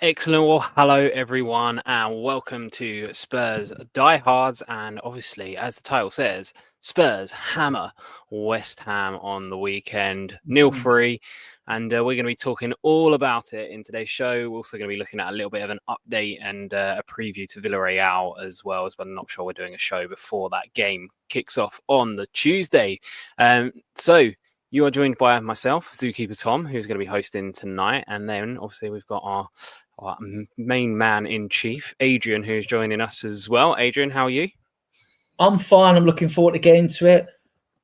Excellent. Well, hello everyone, and welcome to Spurs Diehards. And obviously, as the title says, Spurs hammer West Ham on the weekend, 0-3. And we're going to be talking all about it in today's show. We're also going to be looking at a little bit of an update and a preview to Villarreal as well, as I'm not sure we're doing a show before that game kicks off on the Tuesday. So you are joined by myself, Zookeeper Tom, who's going to be hosting tonight. And then obviously we've got our main man in chief, Adrian, who's joining us as well. Adrian, how are you? I'm fine. I'm looking forward to getting into it.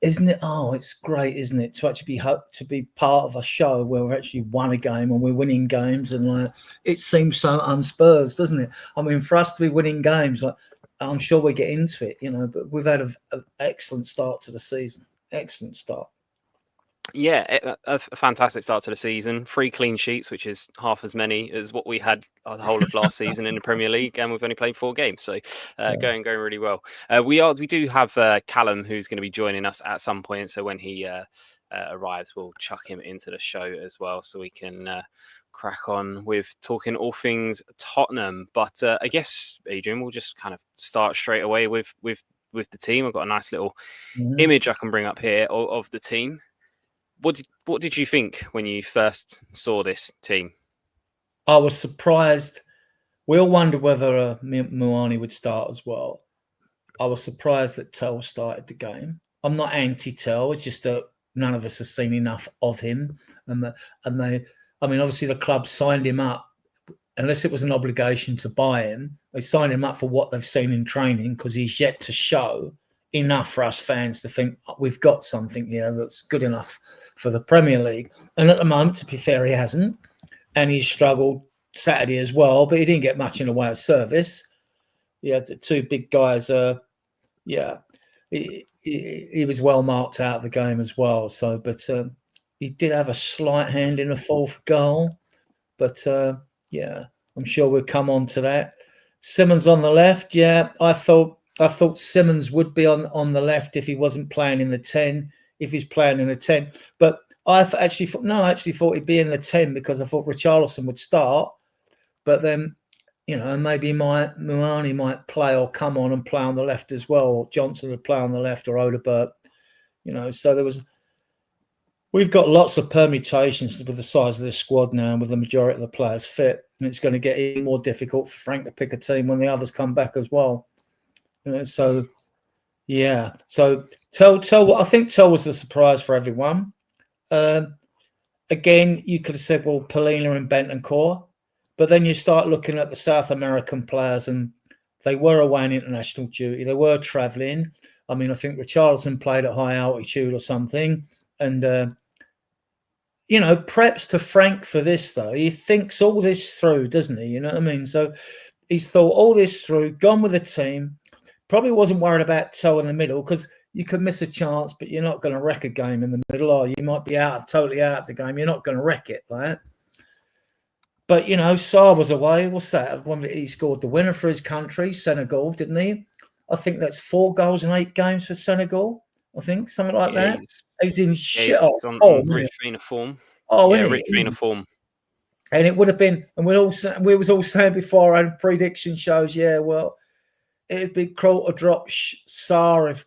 Isn't it? Oh, it's great, isn't it? To actually be part of a show where we've actually won a game and we're winning games, and it seems so unspurs, doesn't it? I mean, for us to be winning games, I'm sure we get into it, but we've had an excellent start to the season. Excellent start. Yeah, a fantastic start to the season. 3 clean sheets, which is half as many as what we had the whole of last season in the Premier League, and we've only played 4 games, so going really well. We do have Callum, who's going to be joining us at some point. So when he arrives, we'll chuck him into the show as well, so we can crack on with talking all things Tottenham. But I guess, Adrian, we'll just kind of start straight away with the team. I've got a nice little image I can bring up here of the team. What did you think when you first saw this team? I was surprised. We all wondered whether Muani would start as well. I was surprised that Tell started the game. I'm not anti-Tell. It's just that none of us have seen enough of him. Obviously the club signed him up, unless it was an obligation to buy him. They signed him up for what they've seen in training, because he's yet to show enough for us fans to think we've got something here that's good enough for the Premier League. And at the moment, to be fair, he hasn't. And he's struggled Saturday as well, but he didn't get much in the way of service. He had the 2 big guys. He was well marked out of the game as well. So, but he did have a slight hand in the 4th goal. But I'm sure we'll come on to that. Simmons on the left. Yeah, I thought Simmons would be on the left if he wasn't playing in the 10. If he's playing in the 10, but I actually thought he'd be in the 10, because I thought Richarlison would start, but then maybe Muani might play or come on and play on the left as well, or Johnson would play on the left, or Odebert, so we've got lots of permutations with the size of this squad now, and with the majority of the players fit, and it's going to get even more difficult for Frank to pick a team when the others come back as well. So Tell. I think Tell was a surprise for everyone. Again, you could have said, well, Polina and Bentancur, but then you start looking at the South American players, and they were away on international duty. They were travelling. I mean, I think Richarlison played at high altitude or something, and preps to Frank for this though. He thinks all this through, doesn't he? You know what I mean? So he's thought all this through, gone with the team. Probably wasn't worried about Toe in the middle, because you could miss a chance, but you're not going to wreck a game in the middle, or you might be totally out of the game. You're not going to wreck it, right? But, Sarr was away. What's that? He scored the winner for his country, Senegal, didn't he? I think that's 4 goals in 8 games for Senegal. I think, something like that. He was in shit. On rich vein of form. Oh, yeah, rich vein of form. And it would have been, and we was all saying before our prediction shows, yeah, well, it'd be cruel to drop Sarr if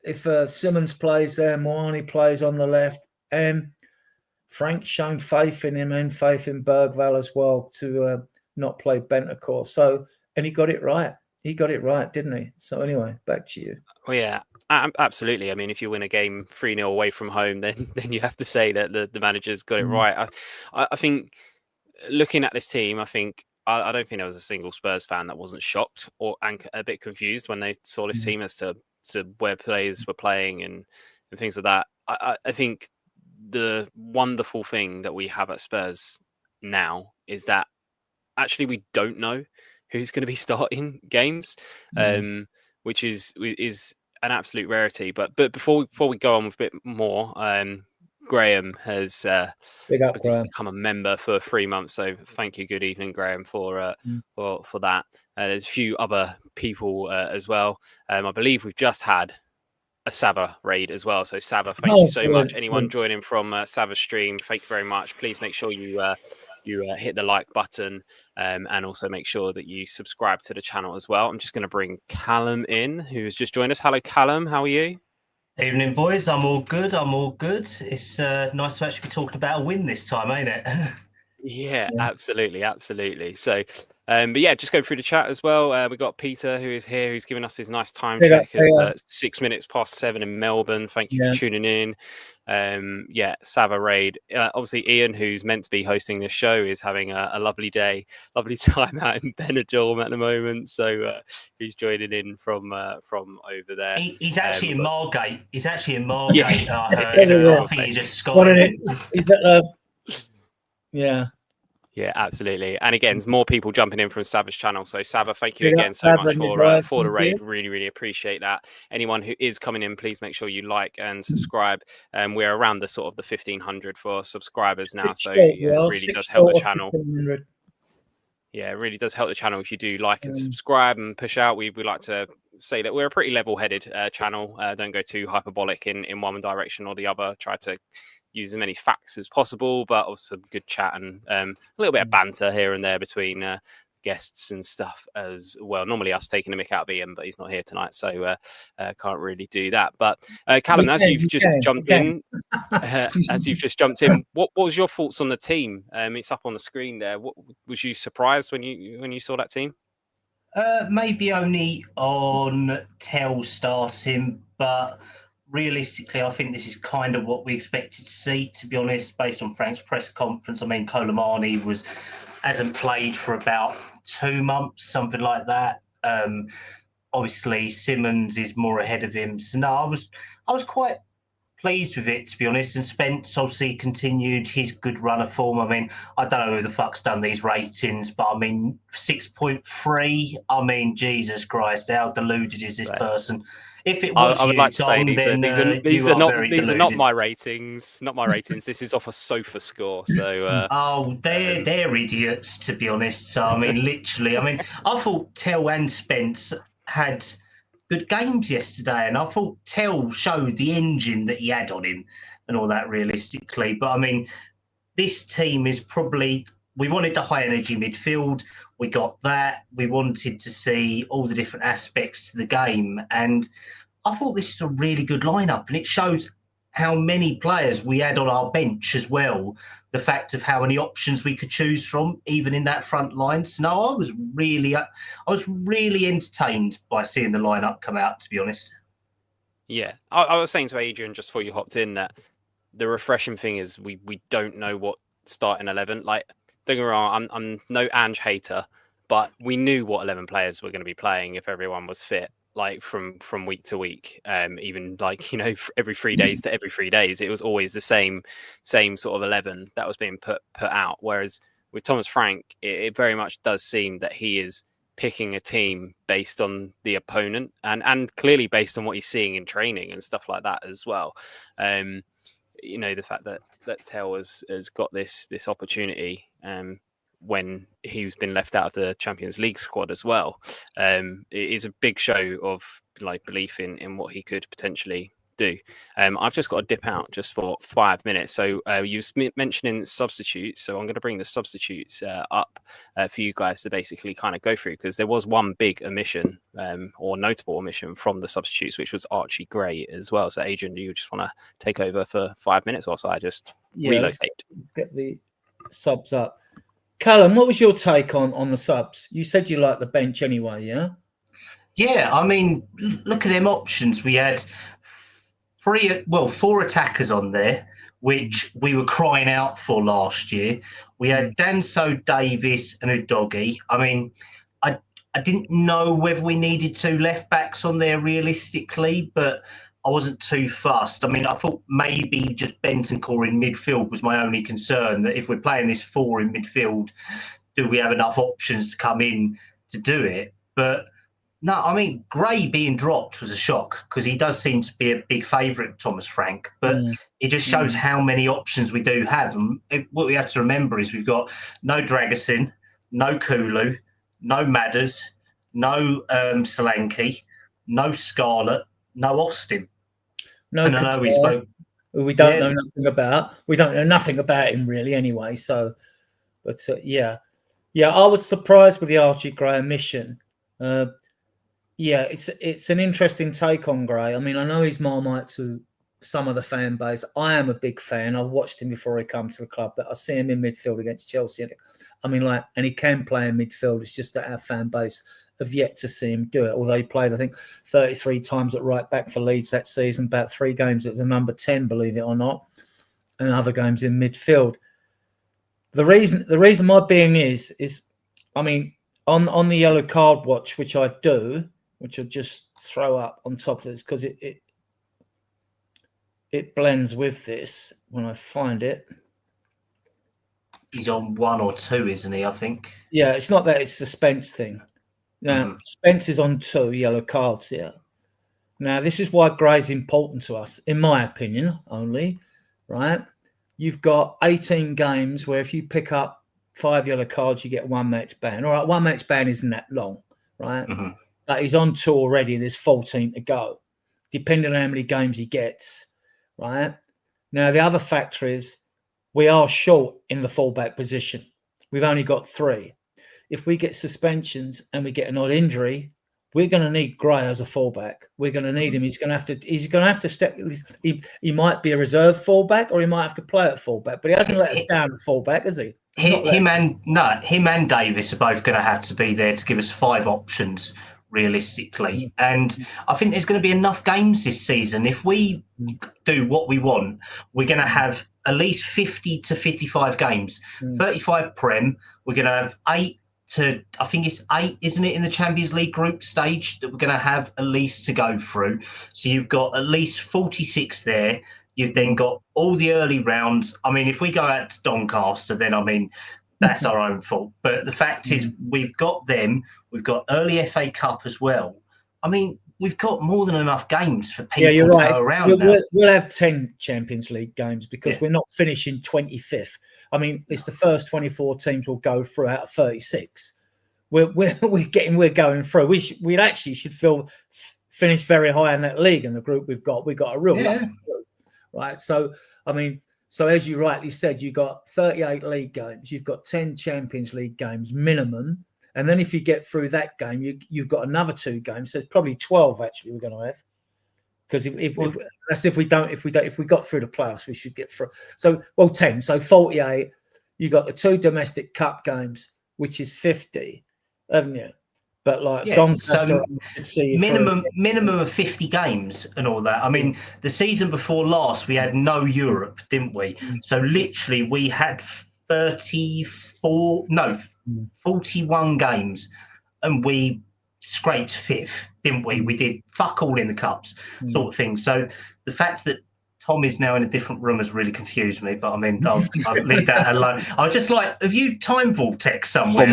if Simmons plays there, Moani plays on the left, and Frank's shown faith in him and faith in Bergvall as well to not play Bentancur. So, and he got it right. He got it right, didn't he? So anyway, back to you. Well, yeah, absolutely. I mean, if you win a game 3-0 away from home, then you have to say that the manager's got it right. I think looking at this team, I don't think there was a single Spurs fan that wasn't shocked or a bit confused when they saw this team as to where players were playing and things like that. I think the wonderful thing that we have at Spurs now is that actually we don't know who's going to be starting games, which is an absolute rarity. But before we go on with a bit more, Graham has become a member for 3 months. So thank you. Good evening, Graham, for that. There's a few other people as well. I believe we've just had a Sava raid as well. So Sava, thank you so much. Anyone joining from Sava's stream, thank you very much. Please make sure you hit the like button and also make sure that you subscribe to the channel as well. I'm just going to bring Callum in, who's just joined us. Hello, Callum. How are you? Evening, boys. I'm all good. It's nice to actually be talking about a win this time, ain't it? Yeah, absolutely. So, but yeah, just go through the chat as well. We got Peter who is here, who's given us his nice time check. 6 minutes past 7 in Melbourne. Thank you for tuning in. Sava Raid. Obviously, Ian, who's meant to be hosting this show, is having a lovely day, lovely time out in Benidorm at the moment. So he's joining in from over there. He's actually in Margate. He's actually in Margate. I heard. I think he's just Skying. He's at Yeah, absolutely. And again, there's more people jumping in from Sava's channel. So Sava, thank you again so much for the raid. Really appreciate that. Anyone who is coming in, please make sure you like and subscribe. We're around the sort of the 1,500 for subscribers now. So it really does help the channel. Yeah, it really does help the channel if you do like and subscribe and push out. We like to say that we're a pretty level-headed channel. Don't go too hyperbolic in one direction or the other. Try to use as many facts as possible, but also good chat and a little bit of banter here and there between guests and stuff as well. Normally us taking the mick out of Ian, but he's not here tonight, so can't really do that. But Callum, as you've just jumped in, what was your thoughts on the team? It's up on the screen there. What was you surprised when you saw that team? Maybe only on Tell starting, but realistically, I think this is kind of what we expected to see, to be honest, based on Frank's press conference. I mean, Colomani hasn't played for about 2 months, something like that. Obviously, Simmons is more ahead of him. So no, I was quite pleased with it, to be honest. And Spence obviously continued his good run of form. I mean, I don't know who the fuck's done these ratings, but I mean, 6.3. I mean, Jesus Christ, how deluded is this person? If it was I would like to say these are not my ratings. Not my ratings. This is off a sofa score. So they're idiots, to be honest. So I mean, literally, I thought Tell and Spence had good games yesterday, and I thought Tell showed the engine that he had on him and all that realistically. But I mean, this team is probably, we wanted the high energy midfield. We got that. We wanted to see all the different aspects to the game. And I thought this is a really good lineup. And it shows how many players we had on our bench as well. The fact of how many options we could choose from, even in that front line. So no, I was really entertained by seeing the lineup come out, to be honest. Yeah, I was saying to Adrian just before you hopped in that the refreshing thing is we don't know what starting 11. Like, don't get me wrong, I'm no Ange hater, but we knew what 11 players were going to be playing if everyone was fit. Like from week to week, even like, every 3 days to every 3 days, it was always the same sort of 11 that was being put out. Whereas with Thomas Frank, it very much does seem that he is picking a team based on the opponent and clearly based on what he's seeing in training and stuff like that as well. The fact that Tell has got this opportunity when he's been left out of the Champions League squad as well, it is a big show of like belief in what he could potentially do. I've just got to dip out just for 5 minutes. So you were mentioning substitutes. So I'm going to bring the substitutes up for you guys to basically kind of go through, because there was one big omission or notable omission from the substitutes, which was Archie Gray as well. So Adrian, do you just want to take over for 5 minutes or so? I just relocate. Get the subs up. Callum, what was your take on the subs? You said you liked the bench anyway, yeah? Yeah, I mean, look at them options. We had four attackers on there, which we were crying out for last year. We had Danso, Davis and Udogie. I mean, I didn't know whether we needed 2 left-backs on there realistically, but I wasn't too fussed. I mean, I thought maybe just Bentancur in midfield was my only concern, that if we're playing this 4 in midfield, do we have enough options to come in to do it? But no, I mean, Gray being dropped was a shock, because he does seem to be a big favourite, Thomas Frank. But it just shows how many options we do have. And what we have to remember is we've got no Dragusin, no Kulu, no Madders, no Solanke, no Scarlett, no Austin. No, and I know we spoke. We don't know nothing about. We don't know nothing about him really, anyway. So, but I was surprised with the Archie Gray omission. It's an interesting take on Gray. I mean, I know he's Marmite to some of the fan base. I am a big fan. I've watched him before he come to the club. But I see him in midfield against Chelsea. I mean, and he can play in midfield. It's just that our fan base have yet to see him do it. Although he played, I think, 33 times at right back for Leeds that season, about 3 games as a number 10, believe it or not, and other games in midfield. The reason my being is I mean, on the yellow card watch, which I do, which I'll just throw up on top of this because it blends with this when I find it. He's on 1 or 2, isn't he? I think. Yeah, it's not that; it's the Spence thing. Now, Spence is on 2 yellow cards here. Now, this is why Gray's important to us, in my opinion, only, right? You've got 18 games where if you pick up 5 yellow cards, you get 1 match ban. All right, 1 match ban isn't that long, right? But he's on 2 already, and there's 14 to go, depending on how many games he gets, right? Now, the other factor is we are short in the fullback position. We've only got 3. If we get suspensions and we get an odd injury, we're going to need Gray as a fullback. We're going to need him. He's going to have to step. He might be a reserve fullback, or he might have to play at fullback. But he hasn't let us down at fullback, has he? Him and Davis are both going to have to be there to give us 5 options realistically. And I think there's going to be enough games this season. If we do what we want, we're going to have at least 50 to 55 games, 35 Prem. We're going to have 8 to, I think it's 8, isn't it, in the Champions League group stage that we're going to have at least to go through. So you've got at least 46 there. You've then got all the early rounds. I mean, if we go out to Doncaster, then, I mean, that's our own fault. But the fact is, we've got them. We've got early FA Cup as well. I mean, we've got more than enough games for people to go around now. We'll have 10 Champions League games because we're not finishing 25th. I mean, it's the first 24 teams will go through out of 36. We're going through. We actually should finish very high in that league in the group we've got. We've got a real group, right? So I mean, so as you rightly said, you've got 38 league games. You've got 10 Champions League games minimum, and then if you get through that game, you've got another 2 games. So it's probably 12 actually we're going to have. Because if we got through the playoffs, we should get through. So 10. So 48. You got the 2 domestic cup games, which is 50, haven't you? But Doncaster, so minimum of 50 games and all that. I mean, the season before last, we had no Europe, didn't we? So literally, we had 41 games, and we scraped 5th, didn't we? We did fuck all in the cups, sort of thing. So the fact that Tom is now in a different room has really confused me, but I mean, I'll leave that alone. I was just like, have you time vortex somewhere?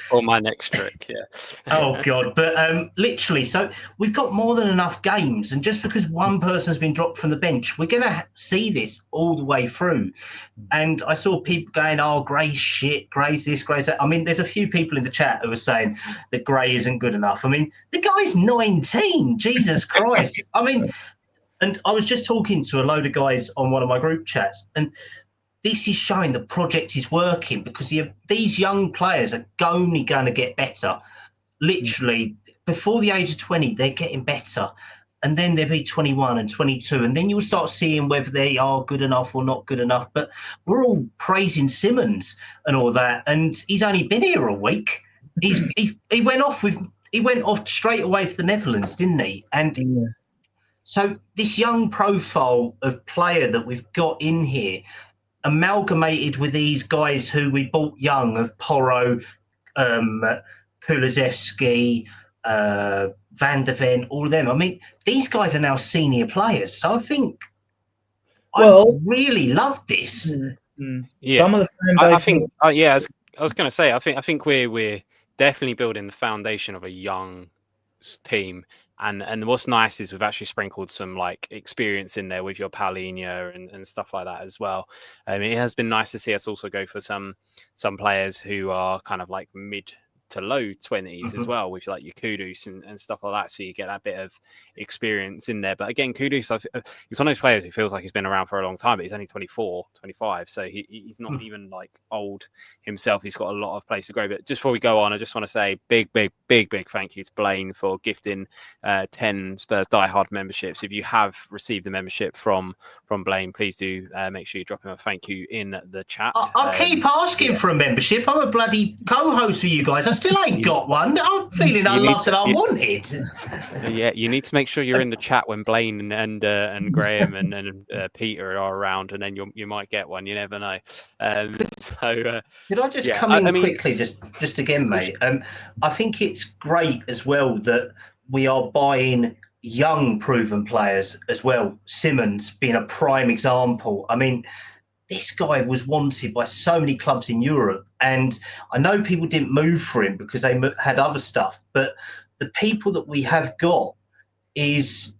For my next trick, yeah. Oh, God. But literally, so we've got more than enough games. And just because one person's been dropped from the bench, we're going to see this all the way through. And I saw people going, oh, Gray's shit, Gray's this, Gray's that. I mean, there's a few people in the chat who are saying that Gray isn't good enough. I mean, the guy's 19. Jesus Christ. I mean, And I was just talking to a load of guys on one of my group chats, and this is showing the project is working because these young players are only going to get better. Literally, before the age of 20, they're getting better. And then they'll be 21 and 22. And then you'll start seeing whether they are good enough or not good enough. But we're all praising Simmons and all that. And he's only been here a week. He went off straight away to the Netherlands, didn't he? And so this young profile of player that we've got in here, amalgamated with these guys who we bought young of Porro, Kulusevski, Van der Ven, all of them. I mean, these guys are now senior players. So I think I really love this. Yeah, some of the fan base. I think. Yeah, I was going to say. I think we're definitely building the foundation of a young team. And what's nice is we've actually sprinkled some like experience in there with your Paulinho and stuff like that as well. It has been nice to see us also go for some players who are kind of like mid to low 20s as well, with like your Kudus and stuff like that. So you get that bit of experience in there. But again, Kudus, he's one of those players who feels like he's been around for a long time, but he's only 24, 25. So he's not even like old himself. He's got a lot of place to grow. But just before we go on, I just want to say big thank you to Blaine for gifting 10 Spurs Die Hard memberships. If you have received the membership from Blaine, please do make sure you drop him a thank you in the chat. I'll keep asking for a membership. I'm a bloody co-host for you guys. I still ain't got one. I'm feeling unloved and unwanted. Yeah, you need to make sure you're in the chat when Blaine and Graham and Peter are around, and then you might get one. You never know. Could I just come in quickly, just again, mate? I think it's great as well that we are buying young, proven players as well. Simmons being a prime example. I mean, this guy was wanted by so many clubs in Europe, and I know people didn't move for him because they had other stuff, but the people that we have got is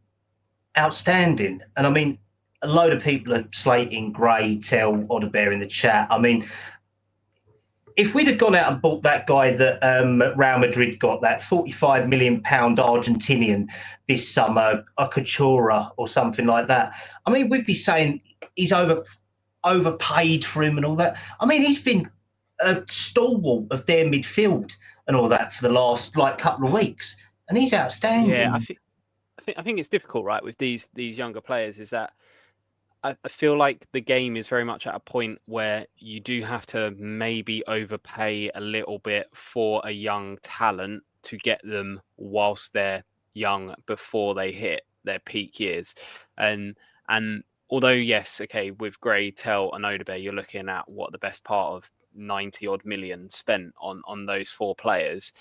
outstanding. And I mean, a load of people are slating Gray, Tell, Odebear in the chat. I mean, if we'd have gone out and bought that guy that Real Madrid got, that £45 million Argentinian this summer, a Coutura or something like that, I mean, we'd be saying he's overpaid for him and all that. I mean, he's been a stalwart of their midfield and all that for the last couple of weeks, and he's outstanding. Yeah, I think it's difficult, right, with these younger players, is that I feel like the game is very much at a point where you do have to maybe overpay a little bit for a young talent to get them whilst they're young before they hit their peak years. And although, yes, okay, with Gray, Tell and Odebear, you're looking at the best part of 90 odd million spent on those four players.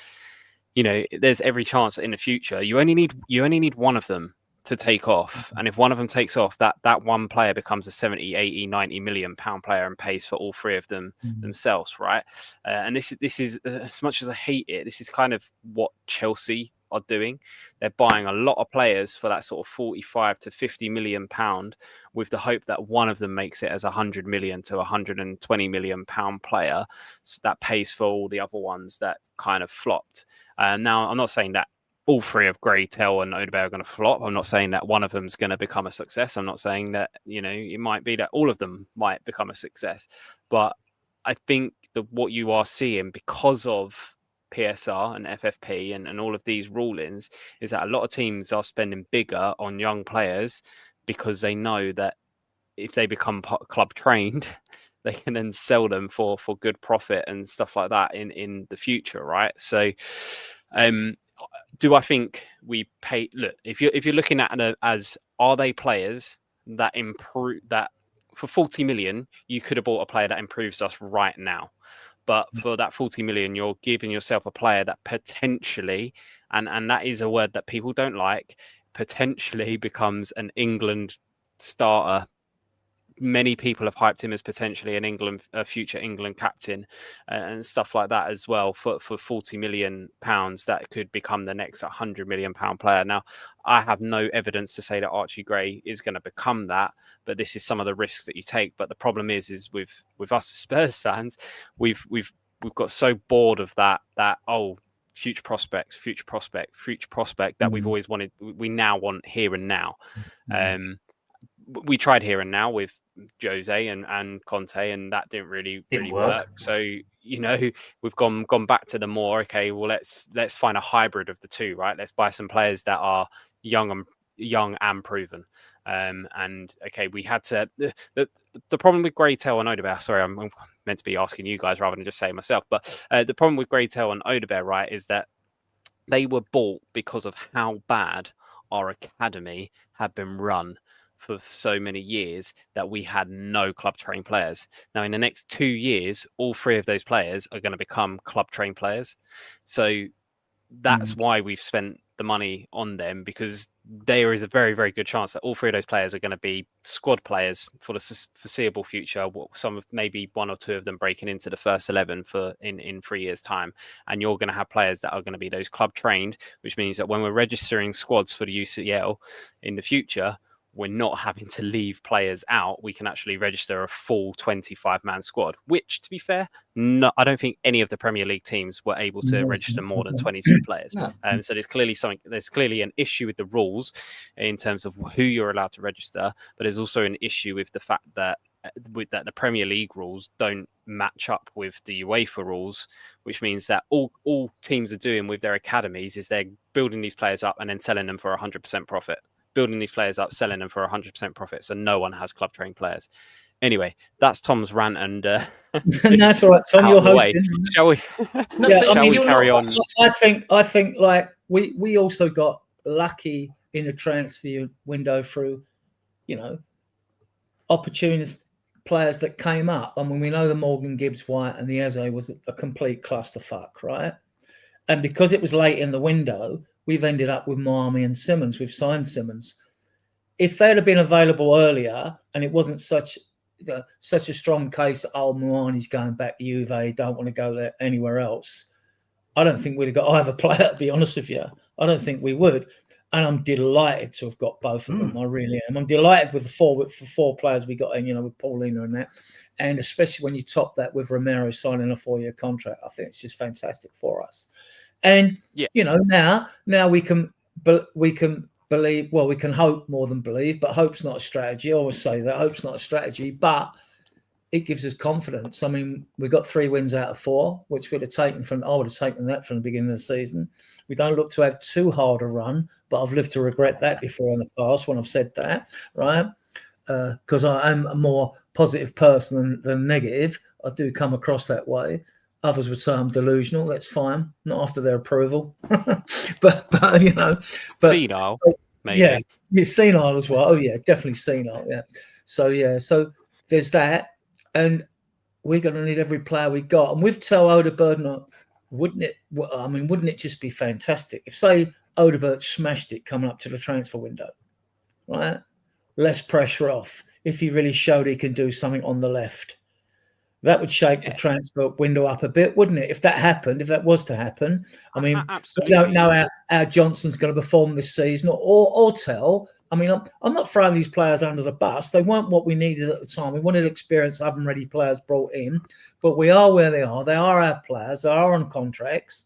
You know, there's every chance that in the future you only need one of them to take off, and if one of them takes off, that one player becomes a 70, 80, 90 million pound player and pays for all three of them themselves, right? And this is, as much as I hate it, this is kind of what Chelsea are doing. They're buying a lot of players for that sort of 45 to 50 million pound, with the hope that one of them makes it as 100 million to 120 million pound player, so that pays for all the other ones that kind of flopped. Now, I'm not saying that all three of Gray, Tell and Odebear are going to flop. I'm not saying that one of them is going to become a success. I'm not saying that, you know, it might be that all of them might become a success. But I think that what you are seeing because of PSR and FFP and all of these rulings is that a lot of teams are spending bigger on young players because they know that if they become club trained, they can then sell them for good profit and stuff like that in the future, right? So, do I think we pay? Look, if you're looking at it as, are they players that improve, that for 40 million you could have bought a player that improves us right now, but for that 40 million you're giving yourself a player that potentially, and that is a word that people don't like, potentially becomes an England starter. Many people have hyped him as potentially a future England captain and stuff like that as well. For 40 million pounds, that could become the next 100 million pound player. Now, I have no evidence to say that Archie Gray is going to become that, but this is some of the risks that you take. But the problem is with us Spurs fans, we've got so bored of that future prospect that we've always wanted. We now want here and now. We tried here and now with Jose and Conte, and that didn't really work. So we've gone back to the more well, let's find a hybrid of the two, right? Let's buy some players that are young and proven. And we had to the problem with Graytail and Odebear. Sorry, I'm meant to be asking you guys rather than just saying myself. But the problem with Graytail and Odebear, right, is that they were bought because of how bad our academy had been run for so many years that we had no club trained players. Now, in the next 2 years, all 3 of those players are going to become club trained players. So that's why we've spent the money on them, because there is a very, very good chance that all 3 of those players are going to be squad players for the foreseeable future. Some of maybe 1 or 2 of them breaking into the first 11 in 3 years' time. And you're going to have players that are going to be those club trained, which means that when we're registering squads for the UCL in the future, we're not having to leave players out. We can actually register a full 25-man squad, which, to be fair, I don't think any of the Premier League teams were able to register more than 22 players. No. So there's clearly an issue with the rules in terms of who you're allowed to register, but there's also an issue with the fact that the Premier League rules don't match up with the UEFA rules, which means that all teams are doing with their academies is they're building these players up and then selling them for 100% profit. Building these players up, selling them for 100% profit. So no one has club trained players. Anyway, that's Tom's rant, and that's all right, Tom. You're hosting. Shall we? Shall we carry on? I think like we also got lucky in the transfer window through, opportunist players that came up. I mean, we know the Morgan Gibbs White and the Eze was a complete clusterfuck, right? And because it was late in the window, we've ended up with Miami and Simmons. We've signed Simmons. If they'd have been available earlier and it wasn't such a strong case, Moani's going back to Juve, don't want to go there anywhere else, I don't think we'd have got either player, to be honest with you. I don't think we would. And I'm delighted to have got both of them. I really am. I'm delighted with the 4 players we got in, with Paulina and that. And especially when you top that with Romero signing a 4-year contract, I think it's just fantastic for us. And now we can believe. Well, we can hope more than believe, but hope's not a strategy. I always say that hope's not a strategy, but it gives us confidence. I mean, we got 3 wins out of 4, which I would have taken that from the beginning of the season. We don't look to have too hard a run, but I've lived to regret that before in the past when I've said that, right? Because I am a more positive person than negative. I do come across that way. Others would say I'm delusional. That's fine. Not after their approval. but senile, maybe. Yeah, you're senile as well. Oh yeah, definitely senile. Yeah. So there's that, and we're going to need every player we got. And with Odegaard, wouldn't it just be fantastic if, say, Odegaard smashed it coming up to the transfer window, right? Less pressure off. If he really showed he can do something on the left. That would shake the transfer window up a bit, wouldn't it? If that was to happen. I mean, absolutely. We don't know how Johnson's going to perform this season or tell. I mean, I'm not throwing these players under the bus. They weren't what we needed at the time. We wanted experienced, oven-ready players brought in, but we are where they are. They are our players. They are on contracts.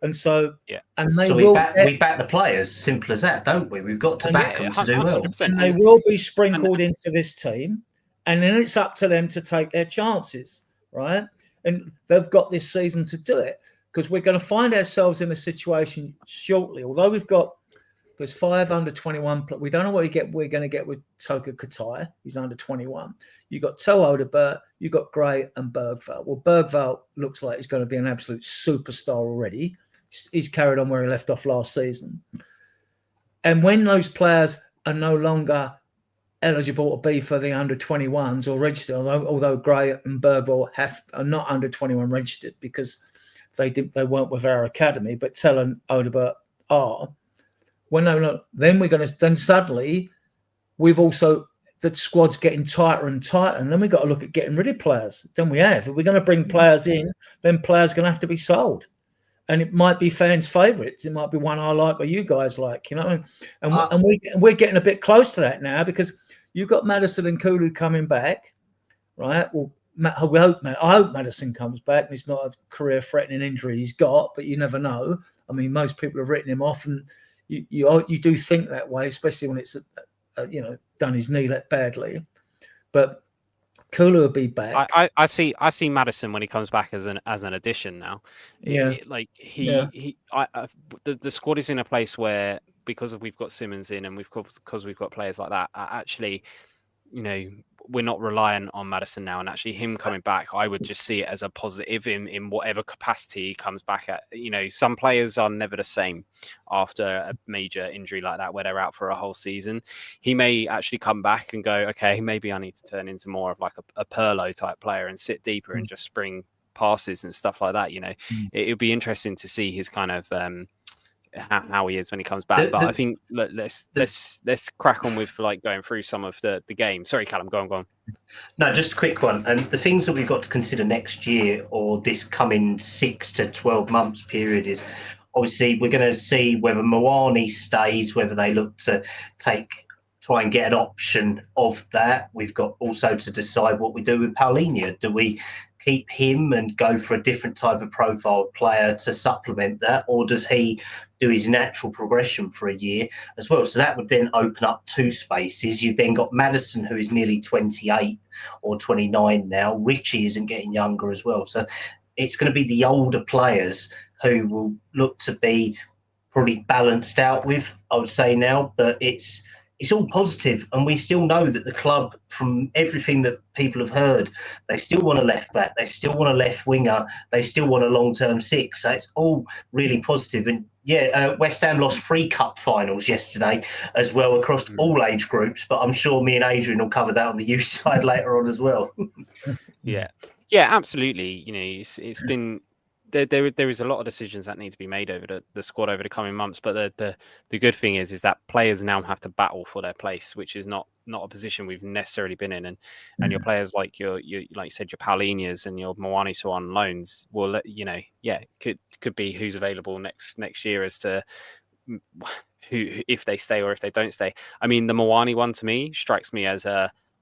And so, and they we back the players, simple as that, don't we? We've got to back them to do well. And they will be sprinkled into this team. And then it's up to them to take their chances, right? And they've got this season to do it, because we're going to find ourselves in a situation shortly. Although there's 5 under 21. We don't know what we're going to get with Toka Katai. He's under 21. You got Odegaard, you got Gray and Bergvall. Well, Bergvall looks like he's going to be an absolute superstar already. He's carried on where he left off last season. And when those players are no longer eligible to be for the under 21s or registered, although Gray and Bergvall are not under 21 registered because they weren't with our academy, but Tell and Odegaard are. Then suddenly we've also, the squad's getting tighter and tighter, and then we've got to look at getting rid of players. Then if we're going to bring players in, then players are going to have to be sold. And it might be fans' favourites. It might be one I like or you guys like, And we're getting a bit close to that now, because you've got Maddison and Kulu coming back, right? Well, I hope Maddison comes back. It's not a career-threatening injury he's got, but you never know. I mean, most people have written him off, and you do think that way, especially when it's done his knee that badly. But Kulu will be back. I see Maddison when he comes back as an addition now. Yeah, The squad is in a place where, because we've got Simmons in and because we've got players like that, actually, we're not reliant on Maddison now, and actually him coming back, I would just see it as a positive in whatever capacity he comes back at. Some players are never the same after a major injury like that, where they're out for a whole season. He may actually come back and go, okay, maybe I need to turn into more of like a Pirlo type player and sit deeper and just spring passes and stuff like that. It would be interesting to see his kind of how he is when he comes back. But I think let's crack on with going through some of the game. Sorry, Callum, go on. No, just a quick one. And the things that we've got to consider next year or this coming 6 to 12 months period is obviously we're going to see whether Moani stays, whether they look to try and get an option of that. We've got also to decide what we do with Paulinho. Do we keep him and go for a different type of profile player to supplement that, or does he do his natural progression for a year as well? So that would then open up 2 spaces. You've then got Maddison, who is nearly 28 or 29 now. Richie isn't getting younger as well. So it's going to be the older players who will look to be probably balanced out with, I would say now, but it's all positive, and we still know that the club, from everything that people have heard, they still want a left back, they still want a left winger, they still want a long-term 6. So it's all really positive. And West Ham lost 3 cup finals yesterday as well across all age groups, but I'm sure me and Adrian will cover that on the youth side later on as well. Yeah, absolutely. It's been there is a lot of decisions that need to be made over the squad over the coming months. But the good thing is that players now have to battle for their place, which is not a position we've necessarily been in. And your players like your like you said, your Paulinhos and your Moanis who are on loans will could be who's available next year as to who, if they stay or if they don't stay. I mean, the Moani one to me strikes me as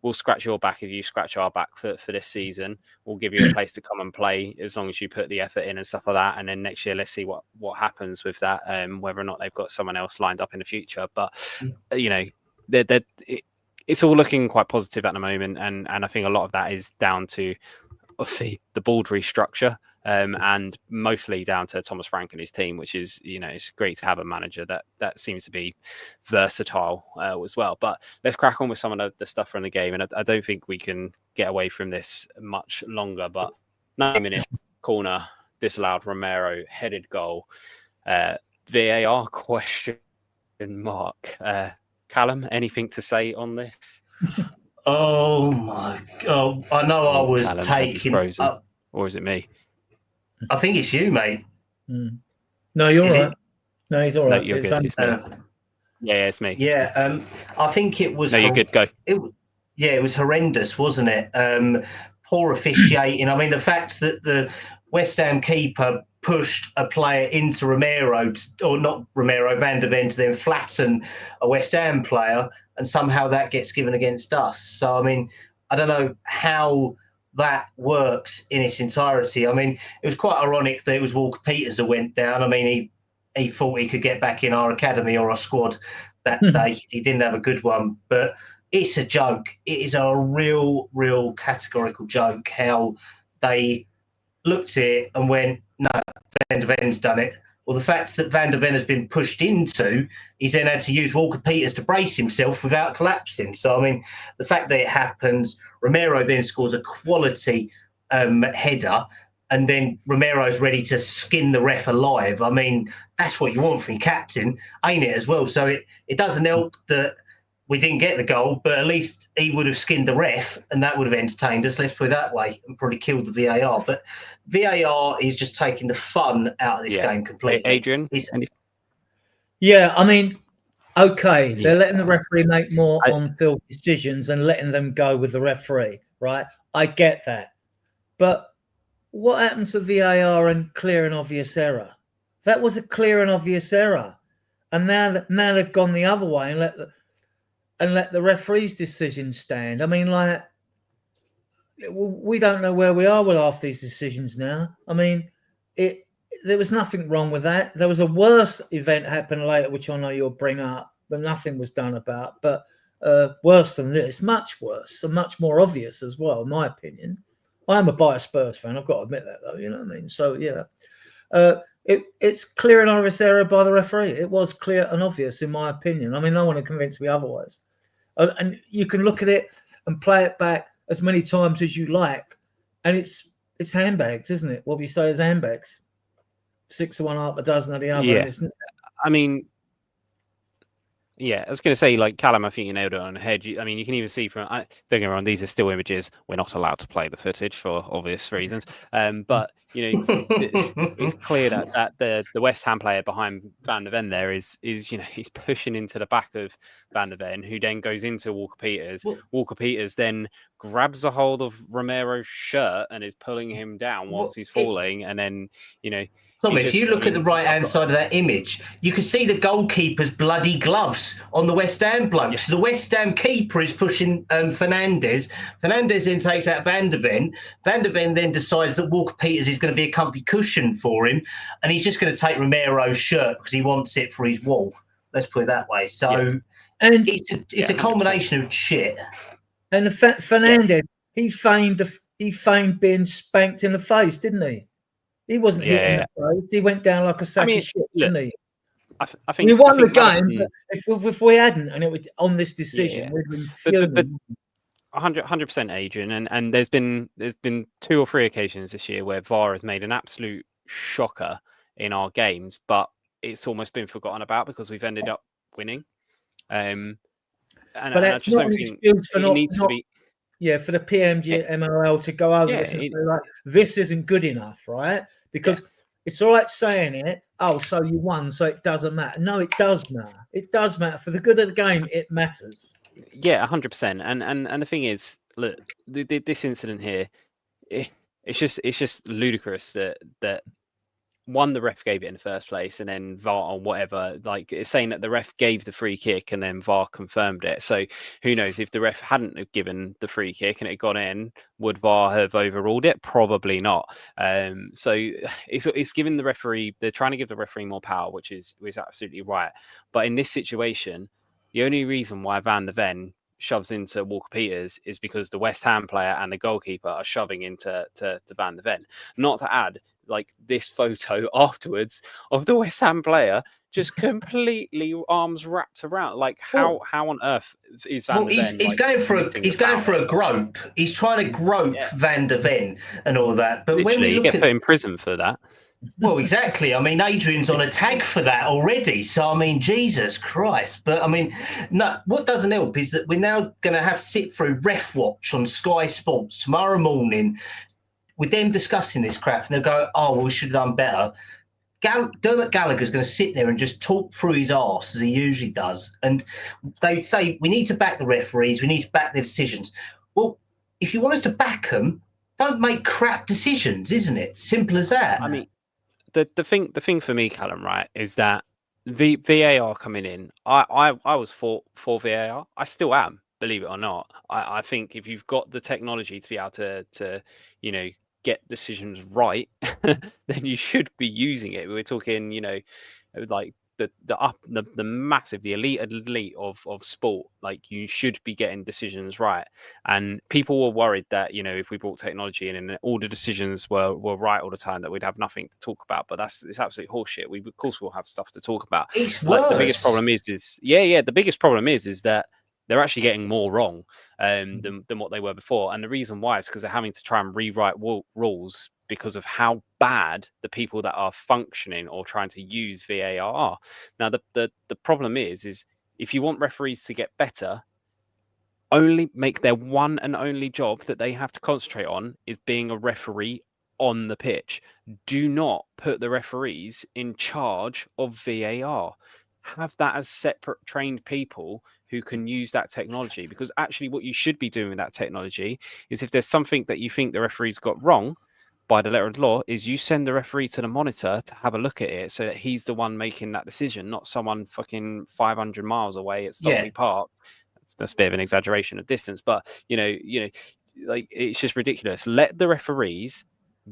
we'll scratch your back if you scratch our back for this season. We'll give you a place to come and play as long as you put the effort in and stuff like that. And then next year, let's see what happens with that, whether or not they've got someone else lined up in the future. But, it's all looking quite positive at the moment. And I think a lot of that is down to, obviously, the board restructure. And mostly down to Thomas Frank and his team, which is, it's great to have a manager that seems to be versatile as well. But let's crack on with some of the stuff from the game. And I don't think we can get away from this much longer. But 9-minute corner, disallowed, Romero, headed goal, VAR question mark. Callum, anything to say on this? Oh my God. I know I was Callum, taking up. Or is it me? I think it's you, mate. No, you're right. No, he's all right. No, you're good. It's me. Yeah, it's me. Yeah, I think it was. No, you're good. Go. It was horrendous, wasn't it? Poor officiating. I mean, the fact that the West Ham keeper pushed a player into Romero, or not Romero, Van der Ven, to then flatten a West Ham player, and somehow that gets given against us. So, I mean, I don't know how that works in its entirety. I mean, it was quite ironic that it was Walker Peters that went down. I mean, he thought he could get back in our academy or our squad that day. He didn't have a good one, but it's a joke. It is a real categorical joke how they looked at it and went, no, Van der Ven's done it. Well, the fact that Van der Ven has been pushed into, he's then had to use Walker Peters to brace himself without collapsing. So, I mean, the fact that it happens, Romero then scores a quality header, and then Romero's ready to skin the ref alive. I mean, that's what you want from your captain, ain't it, as well? So it doesn't help that we didn't get the goal, but at least he would have skinned the ref, and that would have entertained us, let's put it that way, and probably killed the VAR. But VAR is just taking the fun out of this game completely. Adrian? Yeah, I mean, okay, they're letting the referee make more on-field decisions and letting them go with the referee, right? I get that. But what happened to VAR and clear and obvious error? That was a clear and obvious error. And now they've gone the other way and let the referee's decision stand. I mean, we don't know where we are with half these decisions now. I mean, there was nothing wrong with that. There was a worse event happen later, which I know you'll bring up, but nothing was done about. But worse than this, much worse, and much more obvious as well, in my opinion. I am a biased Spurs fan. I've got to admit that, though. You know what I mean? So yeah, it's clear and obvious error by the referee. It was clear and obvious, in my opinion. I mean, no one can convince me otherwise. And you can look at it and play it back as many times as you like, and it's handbags, isn't it? What we say is handbags. 6 of one, half a dozen of the other. Yeah, I mean, yeah, I was going to say, like, Callum, I think you nailed it on the head. I mean, you can even see from, don't get me wrong, these are still images. We're not allowed to play the footage for obvious reasons. But, you know, it's clear that the West Ham player behind Van der Ven there is, you know, he's pushing into the back of Van der Ven, who then goes into Walker Peters. Walker Peters then grabs a hold of Romero's shirt and is pulling him down whilst he's falling. And then, you know, Tom, if you look at the right-hand side of that image, you can see the goalkeeper's bloody gloves on the West Ham bloke. Yeah. So the West Ham keeper is pushing Fernandes. Fernandes then takes out Van der Ven. Van der Ven then decides that Walker Peters is going to be a comfy cushion for him, and he's just going to take Romero's shirt because he wants it for his wall. Let's put it that way. So and it's a combination of shit. And Fernandes, he feigned being spanked in the face, didn't he? He wasn't hitting the face. He went down like a sack of shit, didn't he? I think we won the game, but if we hadn't, and it was on this decision, we'd been fuming. 100%, Adrian, and there's been 2 or 3 occasions this year where VAR has made an absolute shocker in our games, but it's almost been forgotten about because we've ended up winning. And I just don't think it needs to be. Yeah, for the MLL to go over this and say, like, this isn't good enough, right? Because it's all right saying it. Oh, so you won, so it doesn't matter. No, it does matter. It does matter. For the good of the game, it matters. Yeah, 100%. And the thing is, look, this incident here, it's just ludicrous that one, the ref gave it in the first place, and then VAR or whatever, like, it's saying that the ref gave the free kick and then VAR confirmed it. So who knows, if the ref hadn't have given the free kick and it got in, would VAR have overruled it? Probably not. So it's giving the referee, they're trying to give the referee more power, which is absolutely right. But in this situation, the only reason why Van der Ven shoves into Walker Peters is because the West Ham player and the goalkeeper are shoving into Van der Ven. Not to add, like, this photo afterwards of the West Ham player just completely arms wrapped around. Like, how on earth is Van der Ven? He's going for a grope. He's trying to grope Van der Ven and all that. But literally, when we you get put in prison for that. Well, exactly. I mean, Adrian's on a tag for that already. So, I mean, Jesus Christ. But, I mean, no, what doesn't help is that we're now going to have to sit through Ref Watch on Sky Sports tomorrow morning with them discussing this crap. And they'll go, oh, well, we should have done better. Dermot Gallagher's going to sit there and just talk through his arse as he usually does. And they'd say, we need to back the referees. We need to back their decisions. Well, if you want us to back them, don't make crap decisions, isn't it? Simple as that. I mean, the thing for me, Callum, right, is that VAR coming in. I was for VAR. I still am, believe it or not. I think if you've got the technology to be able to you know, get decisions right, then you should be using it. We're talking, you know, like the massive, the elite of sport. Like, you should be getting decisions right. And people were worried that, you know, if we brought technology in and all the decisions were right all the time, that we'd have nothing to talk about. But it's absolute horseshit. We, of course, will have stuff to talk about. It's like, worse. The biggest problem is the biggest problem is that they're actually getting more wrong than what they were before. And the reason why is because they're having to try and rewrite rules because of how bad the people that are functioning or trying to use VAR are. Now, the problem is if you want referees to get better, only make their one and only job that they have to concentrate on is being a referee on the pitch. Do not put the referees in charge of VAR. Have that as separate trained people who can use that technology, because actually what you should be doing with that technology is, if there's something that you think the referee's got wrong, by the letter of the law, is you send the referee to the monitor to have a look at it, so that he's the one making that decision, not someone fucking 500 miles away at Stockley Park. That's a bit of an exaggeration of distance, but you know, like it's just ridiculous. Let the referees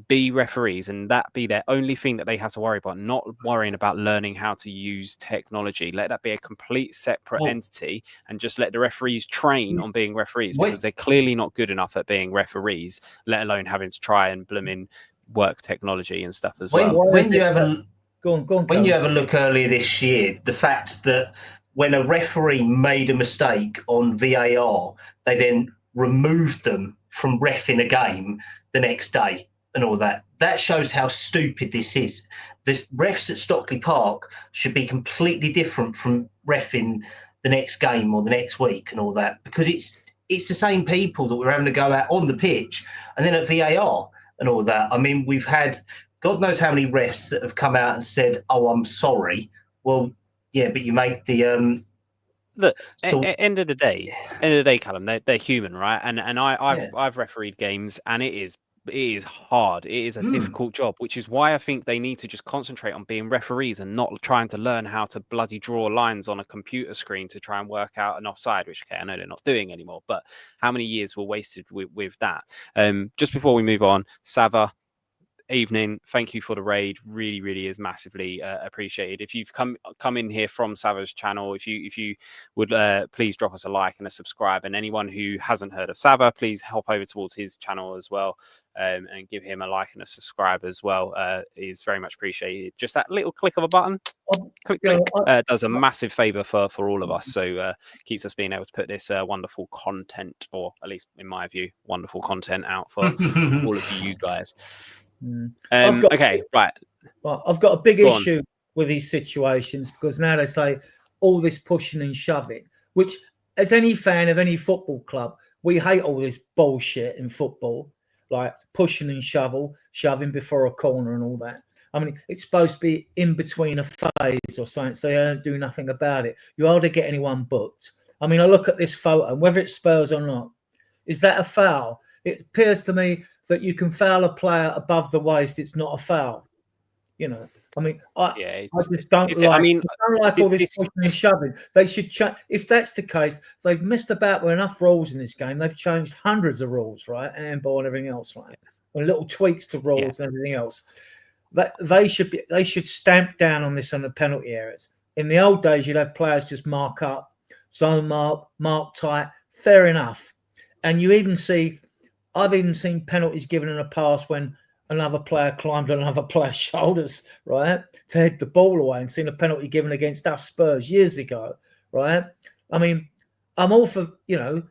be referees, and that be their only thing that they have to worry about, not worrying about learning how to use technology. Let that be a complete separate entity, and just let the referees train on being referees, because they're clearly not good enough at being referees, let alone having to try and blooming work technology and stuff as well. When you have a Go on, when you have a look earlier this year, the fact that when a referee made a mistake on VAR, they then removed them from reffing a game the next day and all that. That shows how stupid this is. The refs at Stockley Park should be completely different from reffing the next game or the next week and all that, because it's the same people that we're having to go out on the pitch and then at VAR and all that. I mean, we've had God knows how many refs that have come out and said, "Oh, I'm sorry." Well, yeah, but you make the look. End of the day, Callum, they're human, right? And I've refereed games, and it is hard. It is a difficult job, which is why I think they need to just concentrate on being referees and not trying to learn how to bloody draw lines on a computer screen to try and work out an offside, which I know they're not doing anymore. But how many years were wasted with that? Just before we move on, Sava, evening, thank you for the raid. Really is massively appreciated. If you've come in here from Sava's channel, if you would please drop us a like and a subscribe, and anyone who hasn't heard of Sava, please hop over towards his channel as well, and give him a like and a subscribe as well. Is very much appreciated. Just that little click of a button, click, does a massive favor for all of us. So keeps us being able to put this wonderful content, or at least in my view, wonderful content out for all of you guys. Okay, right. I've got a big issue with these situations, because now they say all this pushing and shoving, which, as any fan of any football club, we hate all this bullshit in football, like pushing and shoving before a corner and all that. I mean, it's supposed to be in between a phase or something, so they don't do nothing about it. You hardly get anyone booked. I mean, I look at this photo, whether it's Spurs or not, is that a foul? It appears to me that you can foul a player above the waist. It's not a foul. You know, I mean, I just don't like all this pushing and shoving. They should change. If that's the case, they've missed about with enough rules in this game. They've changed hundreds of rules, right? Handball and everything else, right? And little tweaks to rules and everything else. They should stamp down on this on the penalty areas. In the old days, you'd have players just mark up, zone mark tight. Fair enough. And you even see, I've even seen penalties given in a pass when another player climbed on another player's shoulders, right, to head the ball away, and seen a penalty given against us Spurs years ago, right? I mean, I'm all for,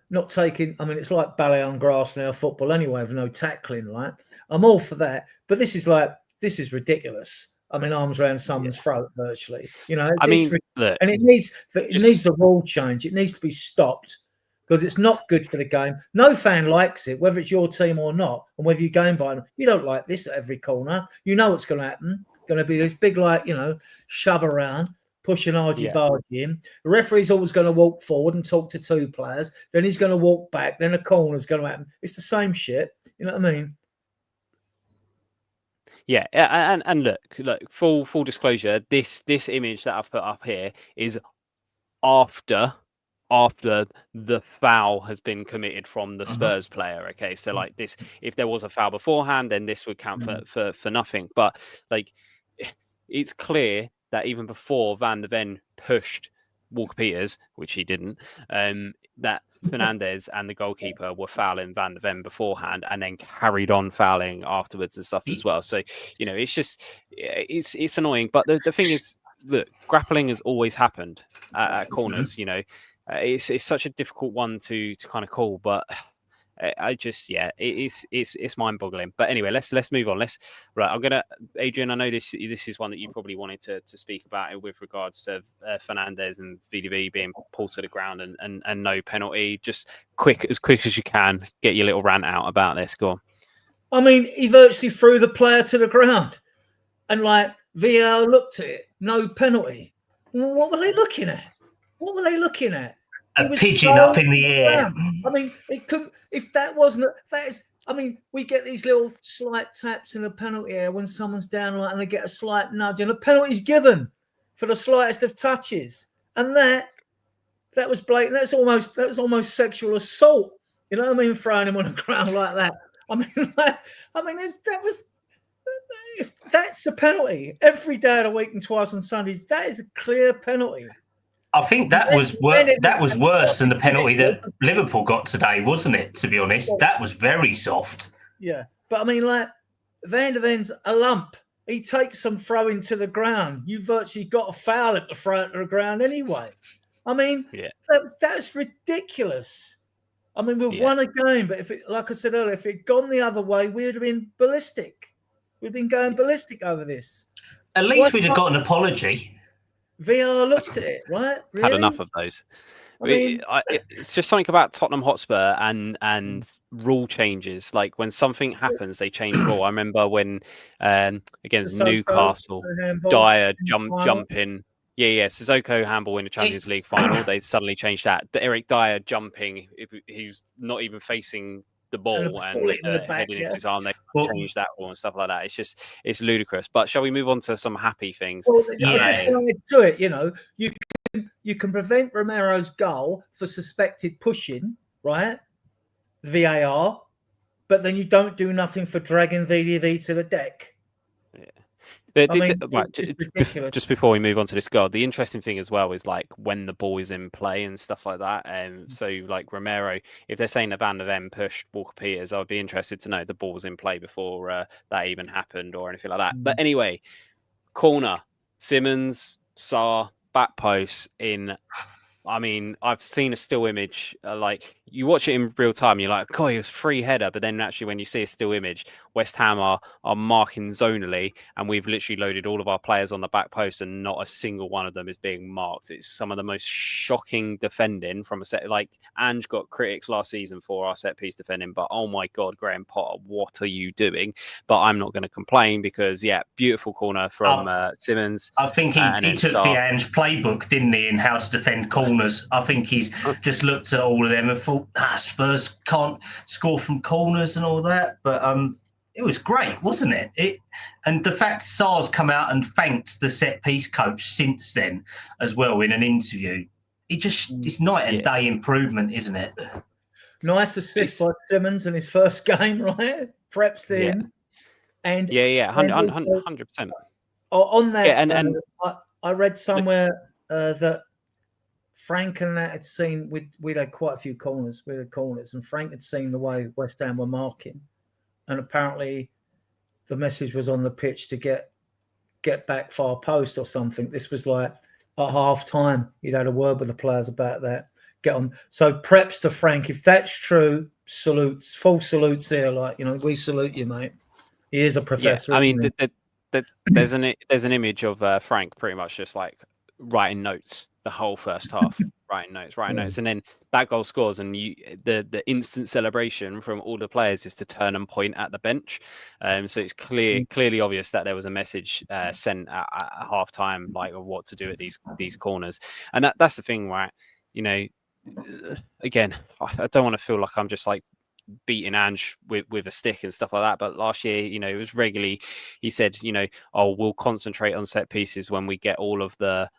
not taking, I mean, it's like ballet on grass now, football anyway, with no tackling, right? I'm all for that. But this is ridiculous. I mean, arms around someone's throat virtually, I mean, look, and it needs a rule change. It needs to be stopped, because it's not good for the game. No fan likes it, whether it's your team or not, and whether you're going by them. You don't like this at every corner. You know what's going to happen. It's going to be this big, shove around, pushing argy-bargy in. The referee's always going to walk forward and talk to two players. Then he's going to walk back. Then a corner's going to happen. It's the same shit. You know what I mean? Yeah, and look, full disclosure, this image that I've put up here is after the foul has been committed from the Spurs player. Okay, so like this, if there was a foul beforehand, then this would count for nothing. But like, it's clear that even before Van der Ven pushed Walker Peters, which he didn't, that Fernandes and the goalkeeper were fouling Van der Ven beforehand, and then carried on fouling afterwards and stuff as well. So it's just it's annoying. But the thing is, look, grappling has always happened at corners. It's such a difficult one to kind of call, but I just it's mind-boggling. But anyway, let's move on. I'm gonna, Adrian, I know this is one that you probably wanted to speak about with regards to Fernandes and VDB being pulled to the ground and no penalty. Just as quick as you can, get your little rant out about this. Go on. I mean, he virtually threw the player to the ground, and VAR looked at it, no penalty. What were they looking at? A pigeon up in the air. I mean, it could, if that wasn't, I mean, we get these little slight taps in the penalty area when someone's down and they get a slight nudge, and a penalty's given for the slightest of touches. And that was blatant. That was almost sexual assault You know what I mean? Throwing him on the ground like that. I mean, that was. If that's a penalty every day of the week and twice on Sundays, that is a clear penalty. I think that was worse than the penalty that Liverpool got today, wasn't it? To be honest, that was very soft. Yeah, but I mean, like Van der Ven's a lump. He takes some throwing to the ground. You virtually got a foul at the front of the ground anyway. I mean, that's ridiculous. I mean, we've won a game, but if it, like I said earlier, if it'd gone the other way, we'd have been ballistic. We've been going ballistic over this. At least we'd have got an apology. VR looked at it, right? Really? Had enough of those. It's just something about Tottenham Hotspur and rule changes. Like when something happens, they change rule. I remember when against Newcastle, Dyer jumping. Yeah. Sissoko handball in the Champions League final. They suddenly changed that. Eric Dyer jumping, he's not even facing the ball and heading into his arm. They changed that rule and stuff like that. It's ludicrous. But shall we move on to some happy things? Well, to it, you know, you can prevent Romero's goal for suspected pushing, right? VAR, but then you don't do nothing for dragging VDV to the deck. Just before we move on to this goal, the interesting thing as well is like when the ball is in play and stuff like that. So like Romero, if they're saying that Van der Ven pushed Walker Peters, I would be interested to know if the ball was in play before that even happened or anything like that. But anyway, corner, Simmons, Sarr, back post in. I mean, I've seen a still image, like you watch it in real time, you're like, God, it was free header. But then actually when you see a still image, West Ham are marking zonally and we've literally loaded all of our players on the back post and not a single one of them is being marked. It's some of the most shocking defending from a set. Like Ange got critics last season for our set piece defending, but oh my God, Graham Potter, what are you doing? But I'm not going to complain because, beautiful corner from Simmons. I think he took the Ange playbook, didn't he, in how to defend corners. I think he's just looked at all of them and thought, Spurs can't score from corners and all that. But it was great, wasn't it? And the fact Sarr's come out and thanked the set piece coach since then as well in an interview. It's night and day improvement, isn't it? Nice assist by Simmons in his first game, right? Preps in. And 100%. On that, I read somewhere that Frank and that had seen we'd had quite a few corners. We had corners, and Frank had seen the way West Ham were marking, and apparently the message was on the pitch to get back far post or something. This was like at half time. He'd had a word with the players about that. Get on. So preps to Frank. If that's true, salutes, full salutes here. Like, you know, we salute you, mate. He is a professor. Yeah, I mean, there's an image of Frank pretty much just like writing notes the whole first half, writing notes, and then that goal scores, and the instant celebration from all the players is to turn and point at the bench. So it's clearly obvious that there was a message sent at half time, like of what to do at these corners, and that's the thing, right? You know, again, I don't want to feel like I'm just like beating Ange with a stick and stuff like that. But last year, you know, it was regularly, he said, you know, we'll concentrate on set pieces when we get all of the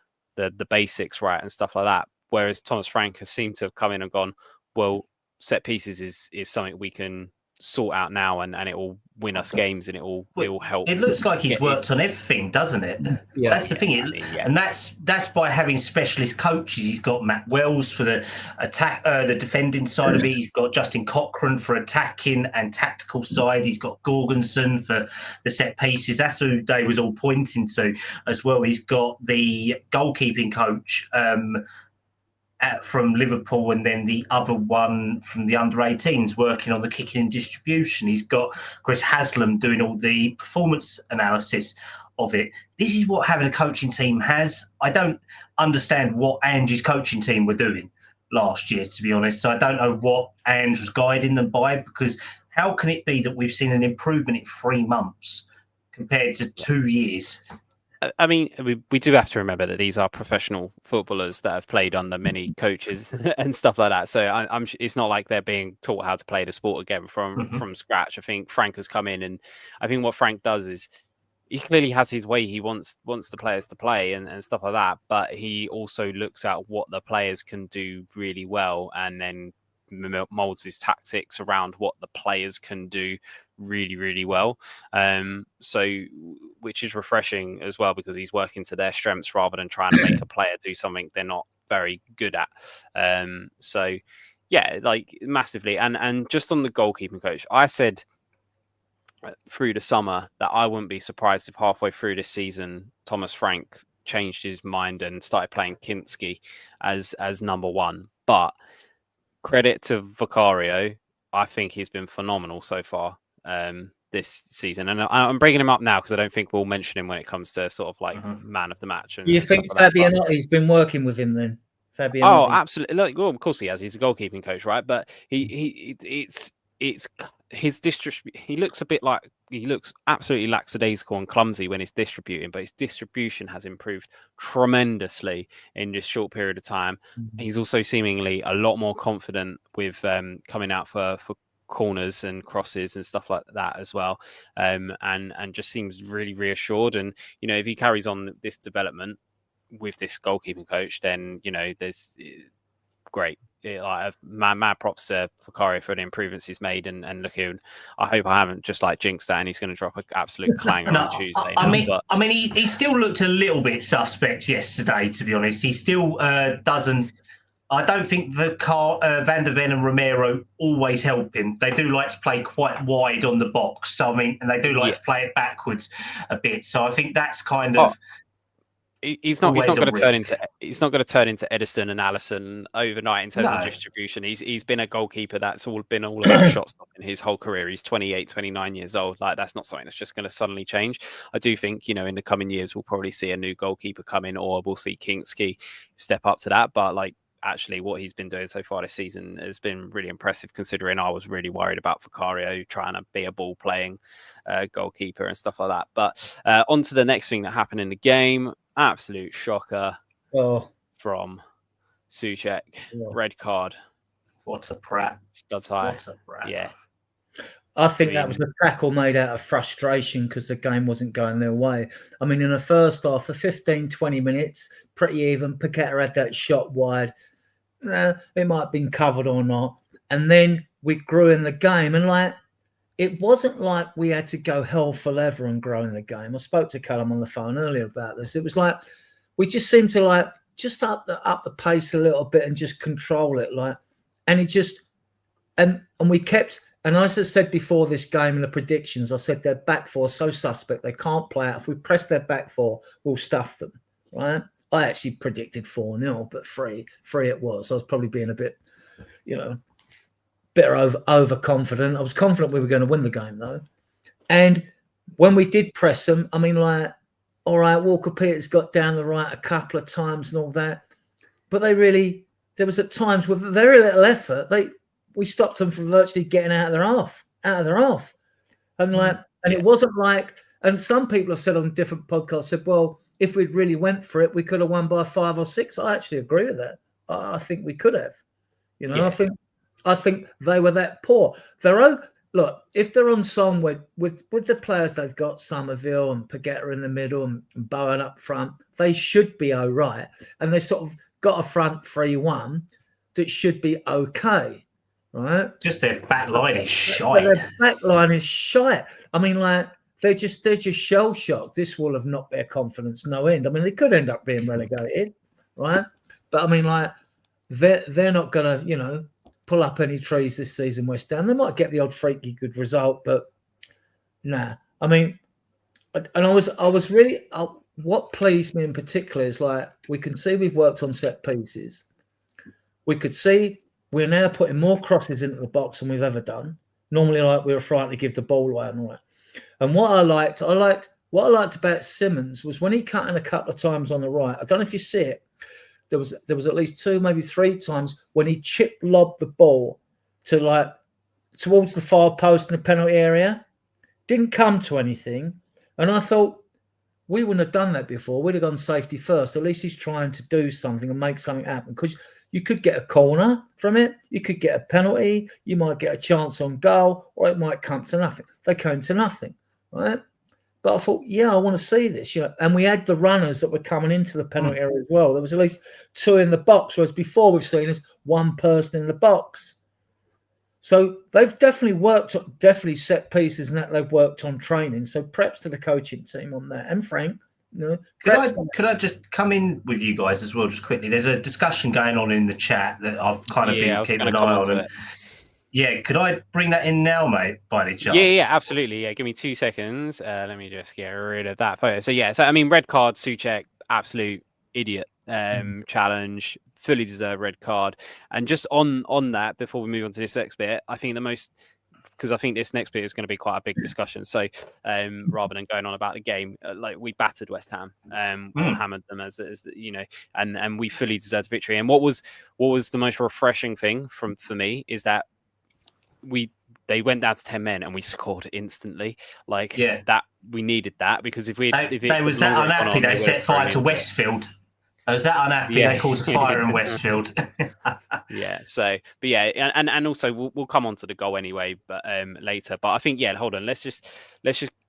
basics right and stuff like that. Whereas Thomas Frank has seemed to have come in and gone, well, set pieces is something we can sort out now and it will win us games and it will help. It looks like he's worked on everything, doesn't it? That's the thing. And that's by having specialist coaches. He's got Matt Wells for the attack, the defending side of it. He's got Justin Cochran for attacking and tactical side. He's got Gorgonson for the set pieces. That's who they was all pointing to as well. He's got the goalkeeping coach from Liverpool, and then the other one from the under-18s working on the kicking and distribution. He's got Chris Haslam doing all the performance analysis of it. This is what having a coaching team has. I don't understand what Ange's coaching team were doing last year, to be honest. So I don't know what Ange was guiding them by, because how can it be that we've seen an improvement in 3 months compared to 2 years? I mean, we do have to remember that these are professional footballers that have played under many coaches and stuff like that. So it's not like they're being taught how to play the sport again from scratch. I think Frank has come in, and I think what Frank does is he clearly has his way. He wants the players to play and stuff like that. But he also looks at what the players can do really well, and then molds his tactics around what the players can do really, really well. So, which is refreshing as well, because he's working to their strengths rather than trying to make a player do something they're not very good at. So, yeah, like massively. And just on the goalkeeping coach, I said through the summer that I wouldn't be surprised if halfway through this season Thomas Frank changed his mind and started playing Kinski as number one. But credit to Vicario, I think he's been phenomenal so far this season, and I'm bringing him up now because I don't think we'll mention him when it comes to sort of like man of the match. And you think Fabianotti's been working with him then? Fabianotti? Oh, absolutely. Like, well, of course he has. He's a goalkeeping coach, right? But it's his he looks a bit like, he looks absolutely lackadaisical and clumsy when he's distributing, but his distribution has improved tremendously in this short period of time. He's also seemingly a lot more confident with coming out for corners and crosses and stuff like that as well, and just seems really reassured. And if he carries on this development with this goalkeeping coach, then there's great. Like mad props to Vicario for the improvements he's made, and looking. I hope I haven't just like jinxed that, and he's going to drop an absolute clanger on Tuesday. I mean, he still looked a little bit suspect yesterday. To be honest, he still doesn't. I don't think Van der Ven and Romero always help him. They do like to play quite wide on the box. So I mean, and they do like to play it backwards a bit. So I think that's kind of. He's not going to turn into Edison and Allison overnight in terms of distribution. He's been a goalkeeper that's been all about shot stopping his whole career. He's 28, 29 years old. Like, that's not something that's just going to suddenly change. I do think, in the coming years, we'll probably see a new goalkeeper come in, or we'll see Kinski step up to that. But like, actually what he's been doing so far this season has been really impressive, considering I was really worried about Vicario trying to be a ball playing goalkeeper and stuff like that. But on to the next thing that happened in the game. Absolute shocker from Souček. Red card. What a prat. Studs high. What a prat. Yeah. I think that was a tackle made out of frustration because the game wasn't going their way. I mean, in the first half, for 15, 20 minutes, pretty even. Paqueta had that shot wide. It might have been covered or not. And then we grew in the game. And it wasn't like we had to go hell for leather and grow in the game. I spoke to Callum on the phone earlier about this. It was like we just seemed to just up the pace a little bit and just control it. And it just and we kept. And as I said before this game in the predictions, I said their back four so suspect they can't play out. If we press their back four, we'll stuff them. Right? I actually predicted 4-0, but 3 it was. I was probably being a bit, bit overconfident. I was confident we were going to win the game, though. And when we did press them, I mean, all right, Walker Peters got down the right a couple of times and all that. But there was at times with very little effort, we stopped them from virtually getting out of their half. And it wasn't like, and some people have said on different podcasts, well, if we'd really went for it, we could have won by 5 or 6. I actually agree with that. I think we could have. I think they were that poor. Look, if they're on song with the players they've got, Somerville and Paqueta in the middle and Bowen up front, they should be all right. And they sort of got a front 3-1 that should be okay, right? Just their back line is shite. Their back line is shite. I mean, they're just shell shocked. This will have knocked their confidence no end. I mean, they could end up being relegated, right? But I mean, they're not gonna, pull up any trees this season, West Ham. They might get the odd freaky good result, but nah. I mean, and I was really what pleased me in particular is we can see we've worked on set pieces. We could see we're now putting more crosses into the box than we've ever done. Normally, we were frightened to give the ball away and all that. And what I liked about Simmons was when he cut in a couple of times on the right. I don't know if you see it. There was at least 2, maybe 3 times when he chip lobbed the ball to towards the far post in the penalty area. Didn't come to anything. And I thought, we wouldn't have done that before. We'd have gone safety first. At least he's trying to do something and make something happen. Because you could get a corner from it. You could get a penalty. You might get a chance on goal, or it might come to nothing. They came to nothing, right? But I thought, I want to see this, And we had the runners that were coming into the penalty area as well. There was at least 2 in the box, whereas before we've seen is 1 person in the box, So they've definitely set pieces, and that they've worked on training. So preps to the coaching team on that, and Frank. Could I just come in with you guys as well, just quickly? There's a discussion going on in the chat that I've kind of been keeping an eye on. Yeah, could I bring that in now, mate, by any chance? Yeah, absolutely. Yeah, give me 2 seconds. Let me just get rid of that photo. So I mean, red card, Souček, absolute idiot. Challenge, fully deserved red card. And just on that, before we move on to this next bit, I think because I think this next bit is going to be quite a big discussion. So rather than going on about the game, like we battered West Ham, or hammered them as and we fully deserved victory. And what was the most refreshing thing for me is that they went down to 10 men and we scored instantly. That we needed that, because if they was that unhappy, they set fire to Westfield. I was that unhappy they caused a fire in Westfield. And also we'll come on to the goal anyway, but later. But I think hold on, let's just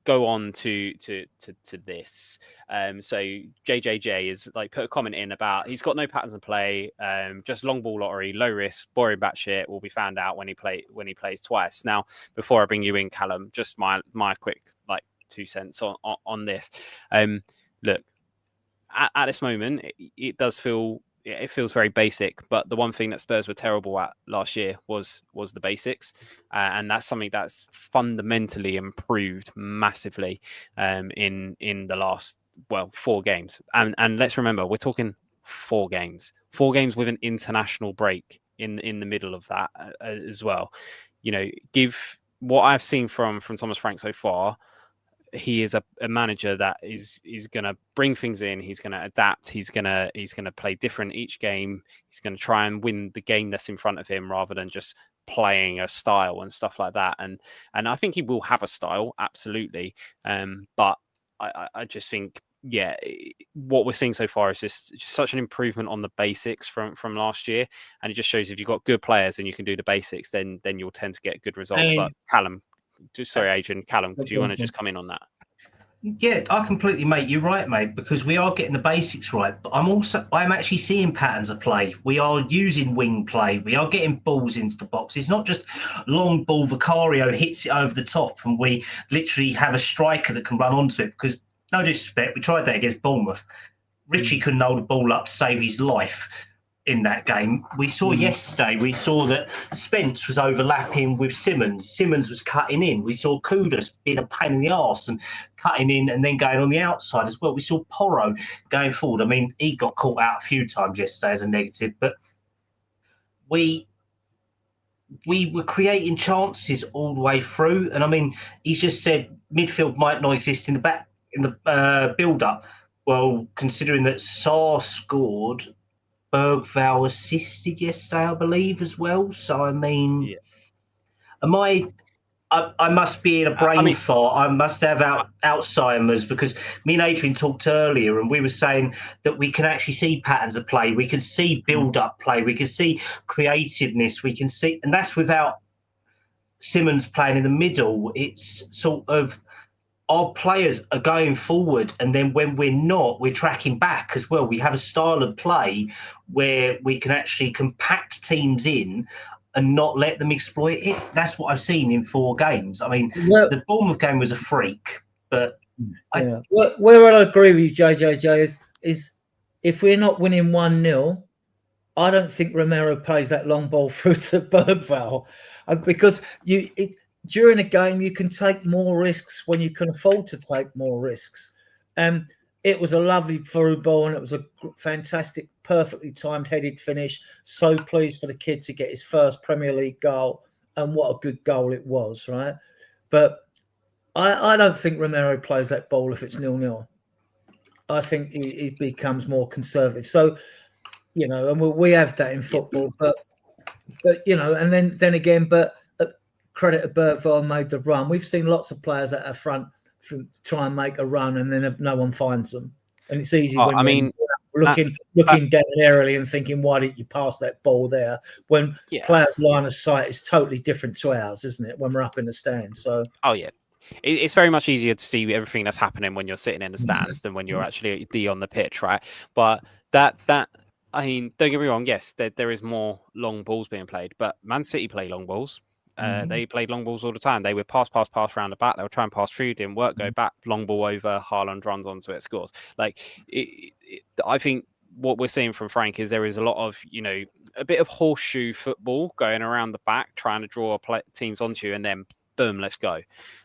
go on to this. So JJJ is put a comment in about he's got no patterns of play, just long ball lottery, low risk, boring batshit. Will be found out when he plays twice. Now, before I bring you in, Callum, just my quick 2 cents on this. Look, at this moment, it does feel. It feels very basic, but the one thing that Spurs were terrible at last year was the basics, and that's something that's fundamentally improved massively in the last 4 games. And let's remember, we're talking 4 games with an international break in the middle of that as well. Give what I've seen from Thomas Frank so far. He is a manager that is going to bring things in. He's going to adapt. He's going to play different each game. He's going to try and win the game that's in front of him rather than just playing a style and stuff like that. And I think he will have a style, absolutely. But I just think, what we're seeing so far is just such an improvement on the basics from last year. And it just shows if you've got good players and you can do the basics, then you'll tend to get good results. But Callum, Adrian, Callum, do you want to just come in on that? Yeah, I completely, mate. You're right, mate, because we are getting the basics right. But I'm actually seeing patterns of play. We are using wing play. We are getting balls into the box. It's not just long ball. Vicario hits it over the top, and we literally have a striker that can run onto it. Because no disrespect, we tried that against Bournemouth. Richie couldn't hold the ball up to save his life in that game. We saw yesterday, that Spence was overlapping with Simmons. Simmons was cutting in. We saw Kudus being a pain in the arse and cutting in and then going on the outside as well. We saw Porro going forward. I mean, he got caught out a few times yesterday as a negative, but we were creating chances all the way through. And I mean, he's just said midfield might not exist in the build-up. Well, considering that Sarr scored, Bergvall assisted yesterday, I believe, as well. So, I mean, I must be in a brain fart. I must have Alzheimer's, because me and Adrian talked earlier and we were saying that we can actually see patterns of play. We can see build-up play. We can see creativeness. We can see, and that's without Simmons playing in the middle. It's sort of, our players are going forward, and then when we're not, we're tracking back as well. We have a style of play where we can actually compact teams in and not let them exploit it. That's what I've seen in 4 games. I mean, the Bournemouth game was a freak, but where I agree with you, JJJ, is if we're not winning 1-0, I don't think Romero plays that long ball through to Bergvall, because during a game, you can take more risks when you can afford to take more risks. It was a lovely through ball, and it was a fantastic, perfectly timed headed finish. So pleased for the kid to get his first Premier League goal, and what a good goal it was, right? But I don't think Romero plays that ball if it's 0-0. I think he becomes more conservative. So, and we have that in football, but and then again, but credit to Bergvall made the run. We've seen lots of players at our front try and make a run, and then no one finds them. And it's easy when looking down aerially and thinking, why didn't you pass that ball there? When players' line of sight is totally different to ours, isn't it? When we're up in the stands. So it's very much easier to see everything that's happening when you're sitting in the stands than when you're actually on the pitch, right? But that I mean, don't get me wrong. Yes, there is more long balls being played, but Man City play long balls. They played long balls all the time. They would pass around the back. They would try and pass through, didn't work, go back, long ball over, Haaland runs onto it, scores. I think what we're seeing from Frank is there is a lot of, a bit of horseshoe football going around the back, trying to draw teams onto you, and then boom, let's go.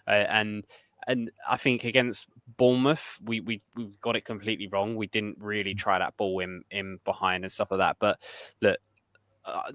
And I think against Bournemouth, we got it completely wrong. We didn't really try that ball in behind and stuff like that. But look,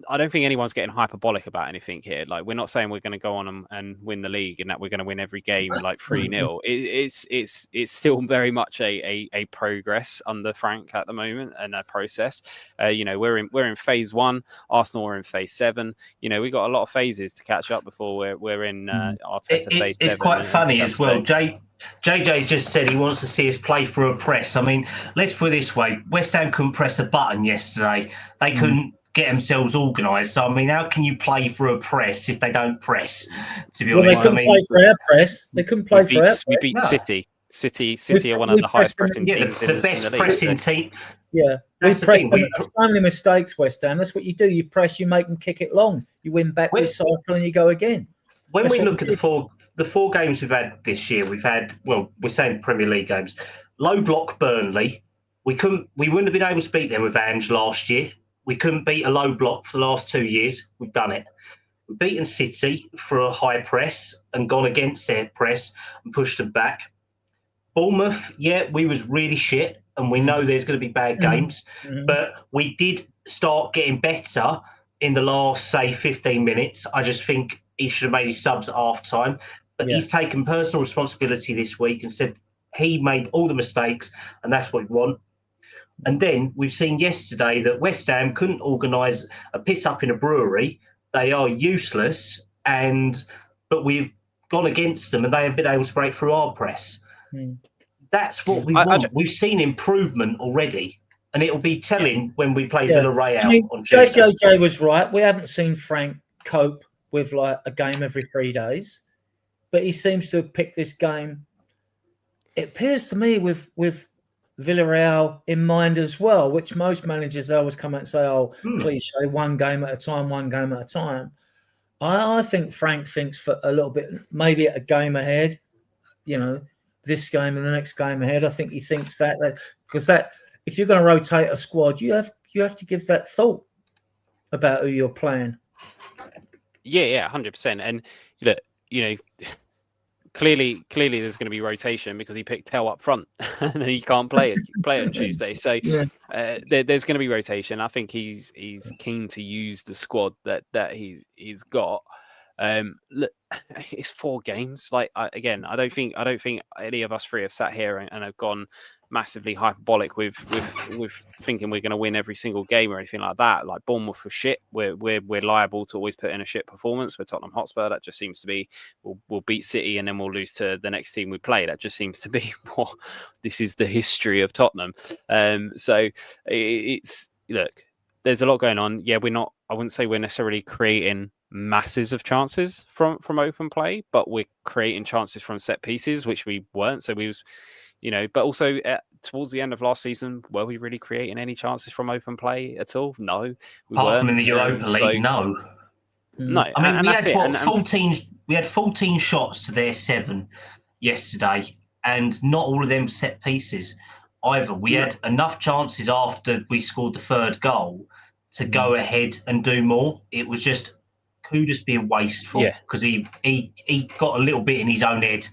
I don't think anyone's getting hyperbolic about anything here. Like, we're not saying we're going to go on and win the league and that we're going to win every game like 3-0. It's still very much a progress under Frank at the moment and a process. We're in phase 1. Arsenal are in phase 7. We got a lot of phases to catch up before we're in Arteta phase 7. It's quite funny as well. JJ just said he wants to see us play through a press. I mean, let's put it this way: West Ham couldn't press a button yesterday. They couldn't get themselves organised. So, I mean, how can you play through a press if they don't press? To be honest, they couldn't play for our press. They couldn't play for our press. We beat City. City are one of the highest pressing teams the best in the pressing league. team. Yeah, we press them. There's so many mistakes, West Ham. That's what you do. You press, you make them kick it long. You win back, recycle, and you go again. When we look at the four games we've had this year, we've had, well, we're saying Premier League games. Low block Burnley. We wouldn't have been able to beat them with Ange last year. We couldn't beat a low block for the last 2 years. We've done it. We've beaten City for a high press and gone against their press and pushed them back. Bournemouth, we was really shit, and we know there's going to be bad games, but we did start getting better in the last, say, 15 minutes. I just think he should have made his subs at half-time, but he's taken personal responsibility this week and said he made all the mistakes, and that's what we want. And then we've seen yesterday that West Ham couldn't organise a piss-up in a brewery. They are useless, but we've gone against them, and they have been able to break through our press. That's what we want. We've seen improvement already, and it'll be telling when we play Villarreal on Tuesday. JJ was right. We haven't seen Frank cope with like a game every 3 days, but he seems to have picked this game. It appears to me with Villarreal in mind as well, which most managers always come out and say, cliche, one game at a time. I think Frank thinks for a little bit, maybe at a game ahead, this game and the next game ahead. I think he thinks that because if you're going to rotate a squad, you have to give that thought about who you're playing. Yeah, 100%. And clearly there's going to be rotation because he picked Tell up front and he can't play on Tuesday. So there's going to be rotation. I think he's keen to use the squad that he's got. Look, it's 4 games. Like I don't think any of us three have sat here and have gone massively hyperbolic with thinking we're going to win every single game or anything like that. Like Bournemouth was shit. We're liable to always put in a shit performance. With Tottenham Hotspur, that just seems to be we'll beat City and then we'll lose to the next team we play. That just seems to be what this is the history of Tottenham. So it's look, there's a lot going on. Yeah, I wouldn't say we're necessarily creating masses of chances from open play, but we're creating chances from set pieces, which we weren't. So we was. But also towards the end of last season, were we really creating any chances from open play at all? No. We Apart weren't. From in the Europa League, no. No. I mean, we had 14 shots to their 7 yesterday, and not all of them set pieces either. We had enough chances after we scored the 3rd goal to go ahead and do more. It was just Kudus being wasteful because he got a little bit in his own head,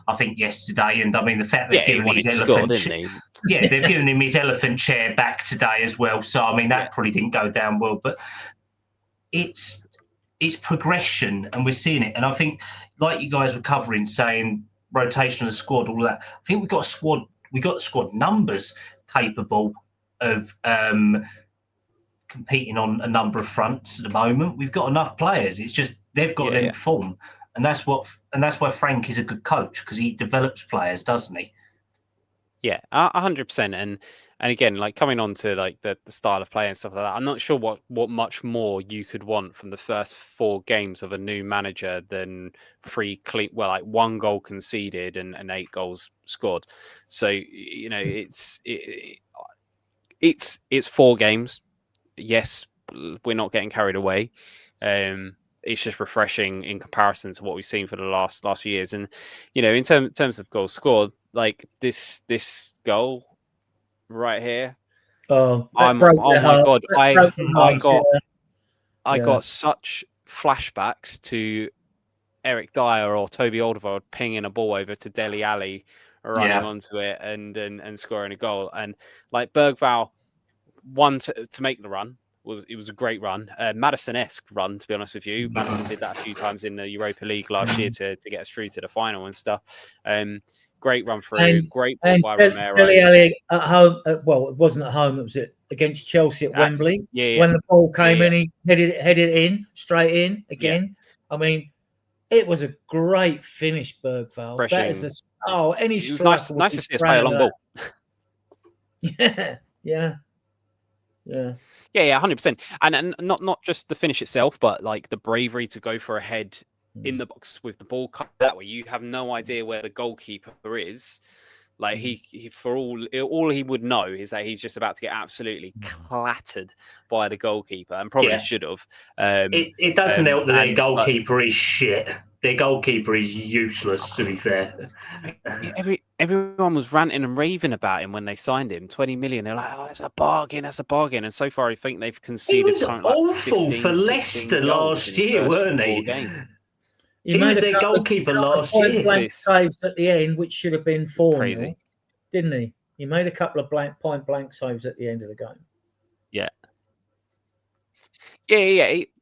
I think, yesterday. And I mean, the fact they've given his they've given him his elephant chair back today as well. So I mean, that probably didn't go down well. But it's progression, and we're seeing it. And I think, like you guys were covering, saying rotation of the squad, all of that. I think we got squad numbers capable of competing on a number of fronts at the moment. We've got enough players. It's just they've got them form, and that's why Frank is a good coach, because he develops players, doesn't he? Yeah, 100%. And again, like coming on to like the style of play and stuff like that, I'm not sure what much more you could want from the first 4 games of a new manager than 1 goal conceded and 8 goals scored. So it's 4 games. Yes, we're not getting carried away. it's just refreshing in comparison to what we've seen for the last few years. And in terms of goals scored, like this goal right here, Oh my god, I got such flashbacks to Eric Dyer or Toby Alderweireld pinging a ball over to Dele Alli, running onto it and scoring a goal. And like Bergvall, one to make the run. It was a great run, Maddison-esque run, to be honest with you. Maddison did that a few times in the Europa League last year to get us through to the final and stuff. Great run through, great ball by Romero. Dele Alli at home, well, it wasn't at home, it was against Chelsea at Wembley. When the ball came in, he headed in, straight in again. I mean, it was a great finish, Bergvall. That is any it was nice to see us play a long ball. Yeah, 100%. And not just the finish itself, but like the bravery to go for a head in the box with the ball cut that way. You have no idea where the goalkeeper is. Like he for all he would know is that he's just about to get absolutely clattered by the goalkeeper, and probably should have. It doesn't help that their goalkeeper is shit. Their goalkeeper is useless, to be fair. Everyone was ranting and raving about him when they signed him. 20 million. They're like, "Oh, it's a bargain. That's a bargain." And so far, I think they've conceded something like awful 15, for Leicester last year, weren't he? He was their goalkeeper last year. Blank saves at the end, which should have been 4-0, didn't he? He made a couple of point blank saves at the end of the game. Yeah.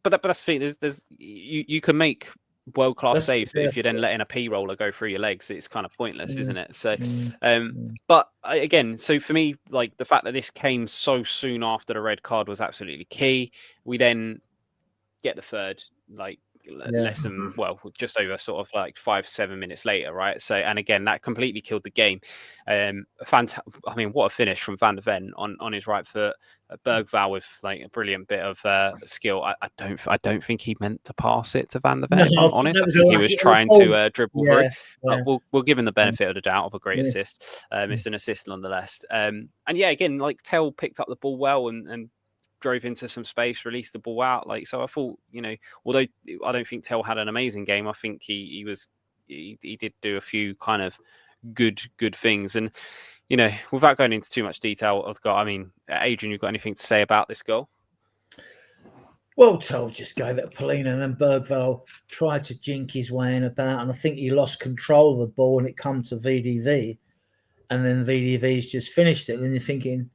But that's the thing. There's you can make world-class saves, but if you're then letting a P-roller go through your legs, it's kind of pointless, isn't it? So, but again, so for me, like the fact that this came so soon after the red card was absolutely key. We then get the third, like less than just over sort of like 5-7 minutes later, right? So, and again, that completely killed the game. I mean, what a finish from Van der Ven on his right foot. Bergvall with like a brilliant bit of skill. I don't think he meant to pass it to Van der Ven. If I'm honest, I think he was trying to dribble through. But we'll give him the benefit of the doubt of a great assist. It's an assist nonetheless. And again, like Tell picked up the ball well and drove into some space, released the ball out. Like, so I thought, although I don't think Tell had an amazing game, I think he did do a few kind of good things. And, without going into too much detail, Adrian, you've got anything to say about this goal? Well, Tell just gave it a Polina, and then Bergvall tried to jink his way in about, and I think he lost control of the ball and it come to VDV, and then VDV's just finished it, and you're thinking,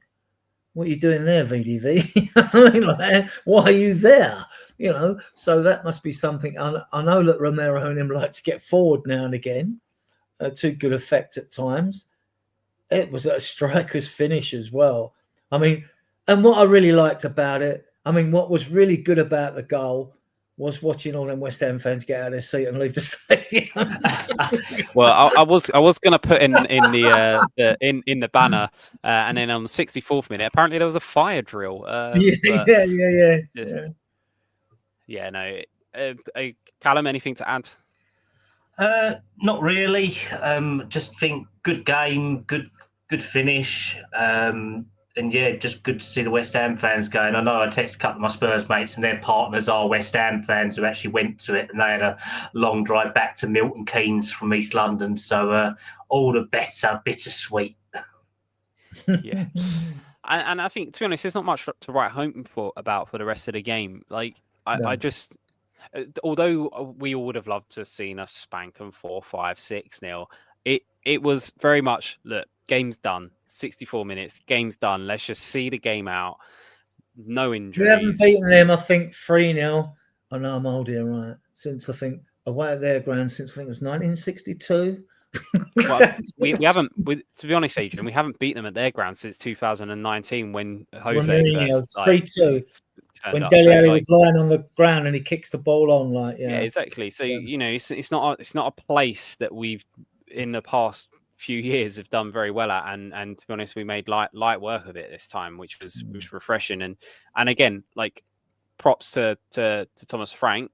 what are you doing there, VDV? I mean, like, why are you there? So that must be something. I know that Romero and him like to get forward now and again to good effect at times. It was a striker's finish as well. I mean, and what I really liked about it, what was really good about the goal was watching all them West Ham fans get out of their seat and leave the stadium. Well, I was going to put in the banner, and then on the 64th minute, apparently there was a fire drill. Callum, anything to add? Not really. Just think good game, good finish. And just good to see the West Ham fans going. I know I texted a couple of my Spurs mates and their partners are West Ham fans who actually went to it, and they had a long drive back to Milton Keynes from East London. So all the better, bittersweet. Yeah. And I think, to be honest, there's not much to write home for the rest of the game. Like, I just, although we all would have loved to have seen us spank them 4-5-6-0, it was very much, look, game's done. 64 minutes, game's done. Let's just see the game out. No injuries. We haven't beaten them, I think, 3-0. I know I'm old here, right? Since I think away at their ground, since I think it was 1962. Well, we haven't, to be honest, Adrian, we haven't beaten them at their ground since 2019 when Jose first 3-2. When Dele Alli was lying on the ground and he kicks the ball on, yeah, exactly. So it's not a place that we've in the past few years have done very well at, and to be honest, we made light work of it this time, which was refreshing. And again, like, props to Thomas Frank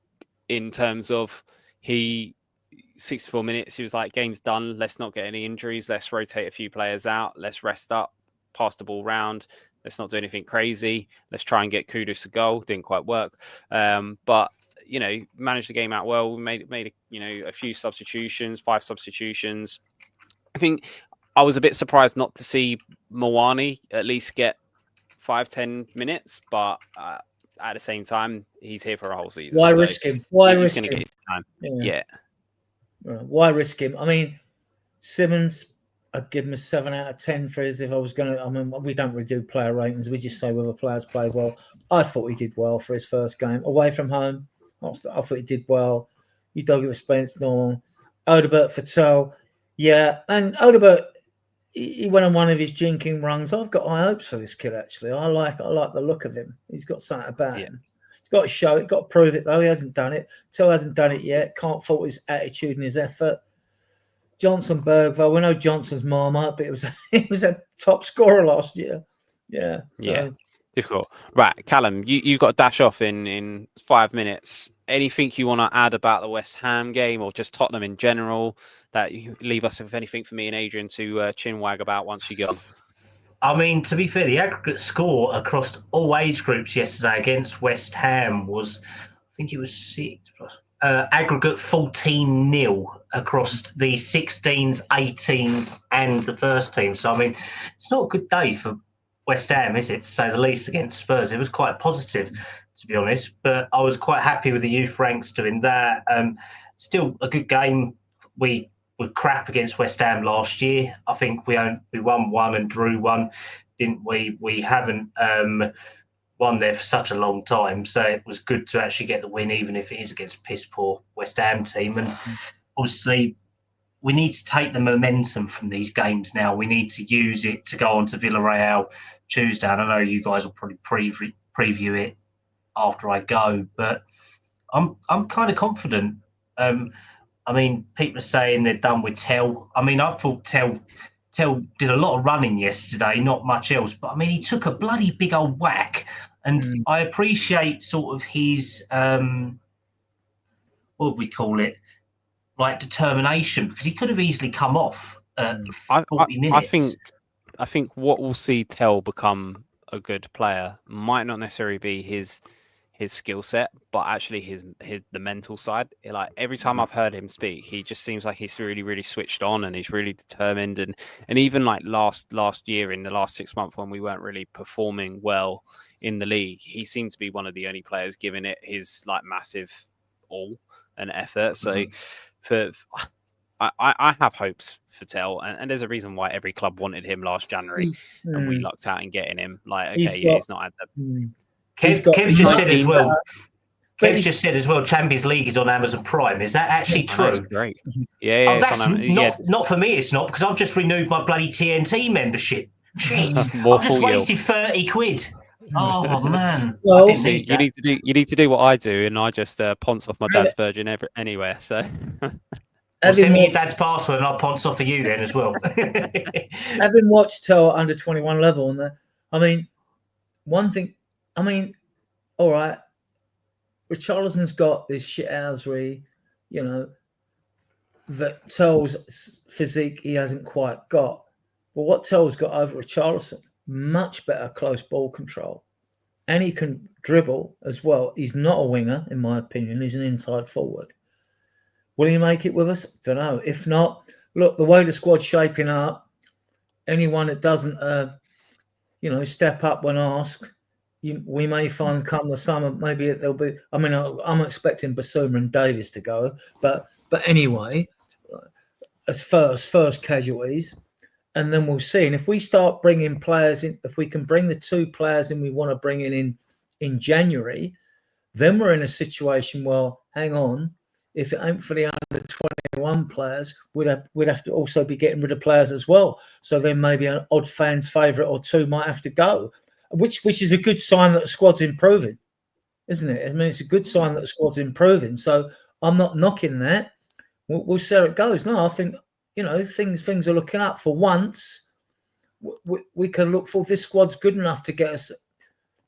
in terms of 64 minutes, he was like, game's done, let's not get any injuries, let's rotate a few players out, let's rest up, pass the ball round, let's not do anything crazy, let's try and get Kudus a goal. Didn't quite work, but managed the game out well. We made a few substitutions, 5 substitutions. I think I was a bit surprised not to see Mawani at least get 5-10 minutes, but at the same time, he's here for a whole season. Why risk him? Why risk him? He's going to get his time. Yeah. Why risk him? I mean, Simmons, I'd give him a 7 out of 10 for his. If I was going to, we don't really do player ratings. We just say whether players played well. I thought he did well for his first game away from home. I thought he did well. You don't give a Spence, normal. Odobert, Fattel, yeah, and Odobert, he went on one of his jinking runs. I've got high hopes for this kid. Actually, I like the look of him. He's got something about him. He's got to show it. Got to prove it though. He hasn't done it. Till hasn't done it yet. Can't fault his attitude and his effort. Johnson Bergvall. We know Johnson's marmite, but he was a top scorer last year. Yeah. Yeah. Difficult. Right, Callum, you've got to dash off in 5 minutes. Anything you want to add about the West Ham game or just Tottenham in general that you leave us with anything for me and Adrian to chinwag about once you get on? I mean, to be fair, the aggregate score across all age groups yesterday against West Ham was, I think it was 6+. Aggregate 14-0 across the 16s, 18s, and the first team. So, I mean, it's not a good day for West Ham, is it, to say the least, against Spurs? It was quite positive, to be honest, but I was quite happy with the youth ranks doing that. Still a good game. We were crap against West Ham last year. I think we won 1 and drew 1, didn't we? We haven't won there for such a long time, so it was good to actually get the win, even if it is against piss poor West Ham team. And obviously, we need to take the momentum from these games now. We need to use it to go on to Villarreal Tuesday. And I know you guys will probably preview it after I go, but I'm kind of confident. I mean, people are saying they're done with Tell. I mean, I thought Tell did a lot of running yesterday, not much else. But I mean, he took a bloody big old whack, and I appreciate sort of his what would we call it? Like determination, because he could have easily come off 40 minutes. I think what will see Tell become a good player might not necessarily be his skill set, but actually the mental side. Like every time I've heard him speak, he just seems like he's really, really switched on and he's really determined. And even like last year, in the last 6 months when we weren't really performing well in the league, he seemed to be one of the only players giving it his like massive all and effort. So I have hopes for Tell, and there's a reason why every club wanted him last January, and we lucked out in getting him. Like, okay, he's not had the. Kev's just said as well. Kev's just said as well. Champions League is on Amazon Prime. Is that actually true? That's great. Yeah, that's not for me. It's not, because I've just renewed my bloody TNT membership. Shit, I've just wasted 30 quid. Oh man! Well, you need to do what I do, and I just ponce off my dad's Virgin anywhere. So. Well, send me your dad's password and I'll ponce off for you then as well. Having watched Tell under 21 level, and I mean, one thing, I mean, all right, Richarlison's got this shithousery, that Tell's physique he hasn't quite got. But what Tell's got over Richarlison, much better close ball control. And he can dribble as well. He's not a winger, in my opinion. He's an inside forward. Will he make it with us? Don't know. If not, look, the way the squad's shaping up, anyone that doesn't, step up when asked, we may find come the summer, maybe there'll be. I mean, I'm expecting Basuma and Davis to go, but anyway, as first casualties, and then we'll see. And if we start bringing players in, if we can bring the 2 players in we want to bring in January, then we're in a situation where, hang on. If it ain't for the under 21 players, we'd have to also be getting rid of players as well. So then maybe an odd fan's favourite or 2 might have to go, which is a good sign that the squad's improving, isn't it? I mean, it's a good sign that the squad's improving. So I'm not knocking that. We'll see how it goes. No, I think things are looking up. For once, we can look for this squad's good enough to get us.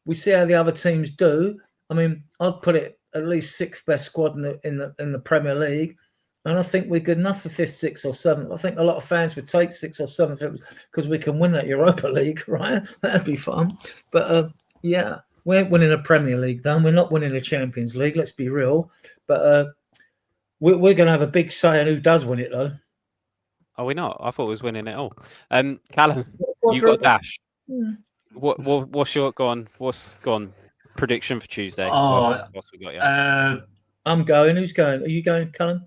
We see how the other teams do. I mean, I'd put it at least 6th best squad in the Premier League, and I think we're good enough for 5th, 6th, or 7th. I think a lot of fans would take 6th or 7th because we can win that Europa League, right? That'd be fun. But yeah, We ain't winning a Premier League, though. We're not winning a Champions League. Let's be real. But we're going to have a big say on who does win it, though. Are we not? I thought we was winning it all. Callum, What you got a for- dash. Hmm. What's your gone? What's gone? Prediction for Tuesday. Oh, What's we got? Yeah. I'm going. Who's going? Are you going, Callum?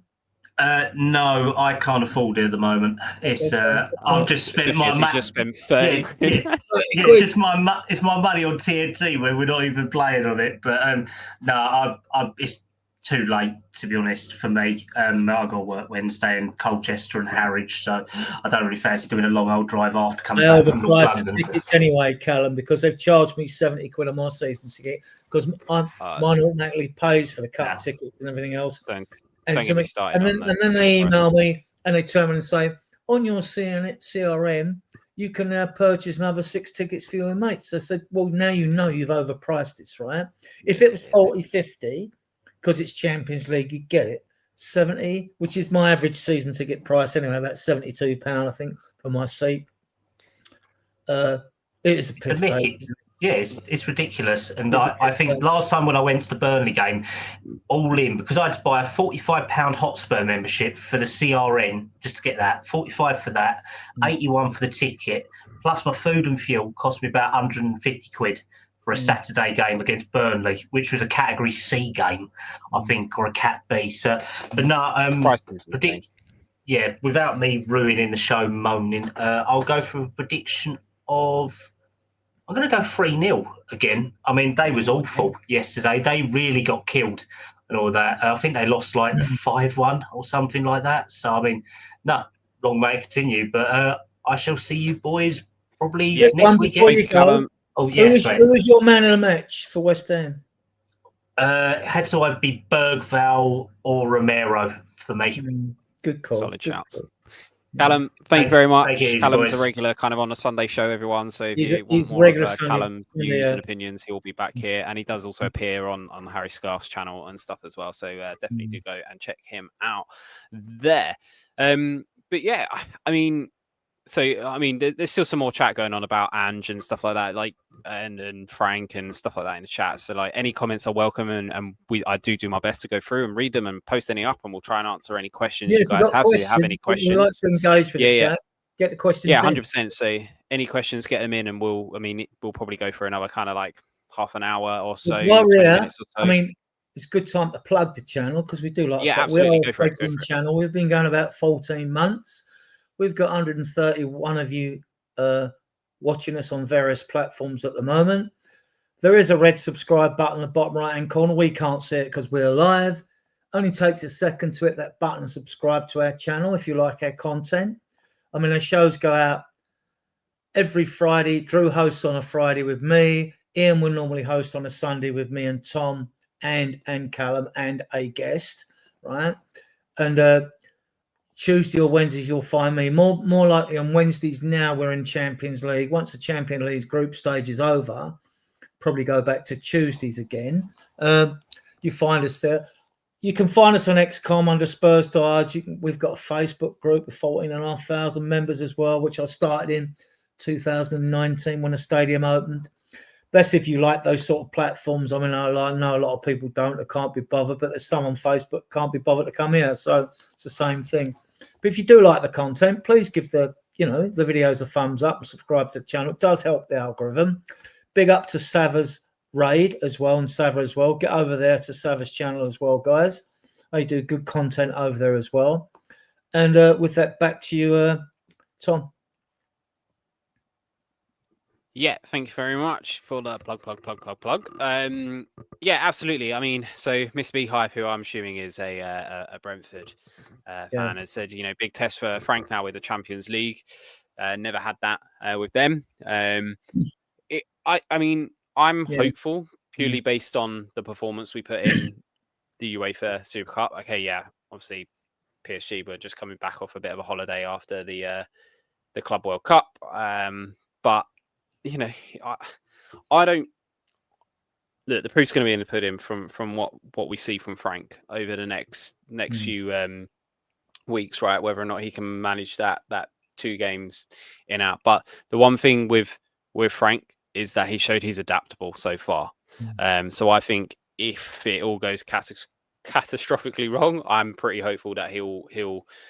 No, I can't afford it at the moment. It's I've just spent Especially my as he's just spent 30 quid. it's just my money on TNT where we're not even playing on it. But no, it's too late, to be honest, for me. I've got to work Wednesday in Colchester and Harwich, so I don't really fancy doing a long old drive after coming back from North overpriced the London. tickets anyway, Callum, because they've charged me 70 quid on my season ticket because mine automatically pays for the cup tickets and everything else. Don't And get me started on that. and then they email me and they turn around and say, on your CRM, you can now purchase another 6 tickets for your mates. So I said, well, now you know you've overpriced this, right? If it was 40, 50, because it's Champions League, you get it. 70, which is my average season ticket price anyway, about £72, I think, for my seat. It is a piss take. Yeah, it's ridiculous. And I think last time when I went to the Burnley game, all in, because I had to buy a £45 Hotspur membership for the CRN, just to get that, 45 for that, 81 for the ticket, plus my food and fuel cost me about 150 quid for a Saturday game against Burnley, which was a Category C game, I think, or a Cat B. So, but no, without me ruining the show, moaning, I'll go for a prediction of. I'm going to go 3-0 again. I mean, they was awful yesterday. They really got killed and all that. I think they lost like 5-1 or something like that. So, I mean, no, long may it continue. But I shall see you boys probably next weekend. Oh, yes, who was your man of the match for West Ham? Had to either be Bergvall or Romero for me. Good call. Solid shouts. Callum, thank you very much. Callum's a regular kind of on a Sunday show, everyone. So if you want more of Callum's views and opinions, he will be back here. And he does also appear on Harry Scarf's channel and stuff as well. So definitely do go and check him out there. But yeah, I mean, there's still some more chat going on about Ange and stuff like that, like and Frank and stuff like that in the chat. So like any comments are welcome, and I do my best to go through and read them and post any up, and we'll try and answer any questions you guys have. So if you have any questions, we'd like to engage with the chat. Get the questions. Yeah, 100%. So any questions, get them in, and we'll probably go for another kind of like half an hour or so. 20 minutes or so. I mean, it's a good time to plug the channel because we do like absolutely. Go for it. Channel. We've been going about 14 months. We've got 131 of you watching us on various platforms at the moment. There is a red subscribe button in the bottom right-hand corner. We can't see it because we're live. Only takes a second to hit that button and subscribe to our channel if you like our content. I mean, our shows go out every Friday. Drew hosts on a Friday with me. Ian will normally host on a Sunday with me and Tom and Callum and a guest, right? And Tuesday or Wednesday, you'll find me more likely on Wednesdays. Now we're in Champions League. Once the Champions League group stage is over, probably go back to Tuesdays again. You find us there. You can find us on XCOM under Spurs Dodge. We've got a Facebook group with 14,500 members as well, which I started in 2019 when the stadium opened. That's if you like those sort of platforms. I mean, I know a lot of people don't or can't be bothered, but there's some on Facebook can't be bothered to come here. So it's the same thing. But if you do like the content, please give the videos a thumbs up and subscribe to the channel. It does help the algorithm. Big up to Sava's Raid as well and Sava as well. Get over there to Sava's channel as well, guys. They do good content over there as well. And with that, back to you, Tom. Yeah, thank you very much for the plug. Yeah, absolutely. I mean, so Mr. Beehive, who I'm assuming is a Brentford fan, has said, big test for Frank now with the Champions League. Never had that with them. I'm hopeful purely based on the performance we put in the UEFA Super Cup. Okay, yeah, obviously PSG were just coming back off a bit of a holiday after the Club World Cup, but. I don't look. The proof's going to be in the pudding from what we see from Frank over the next few weeks, right? Whether or not he can manage that 2 games in out. But the one thing with Frank is that he showed he's adaptable so far. So I think if it all goes catastrophically wrong, I'm pretty hopeful that he'll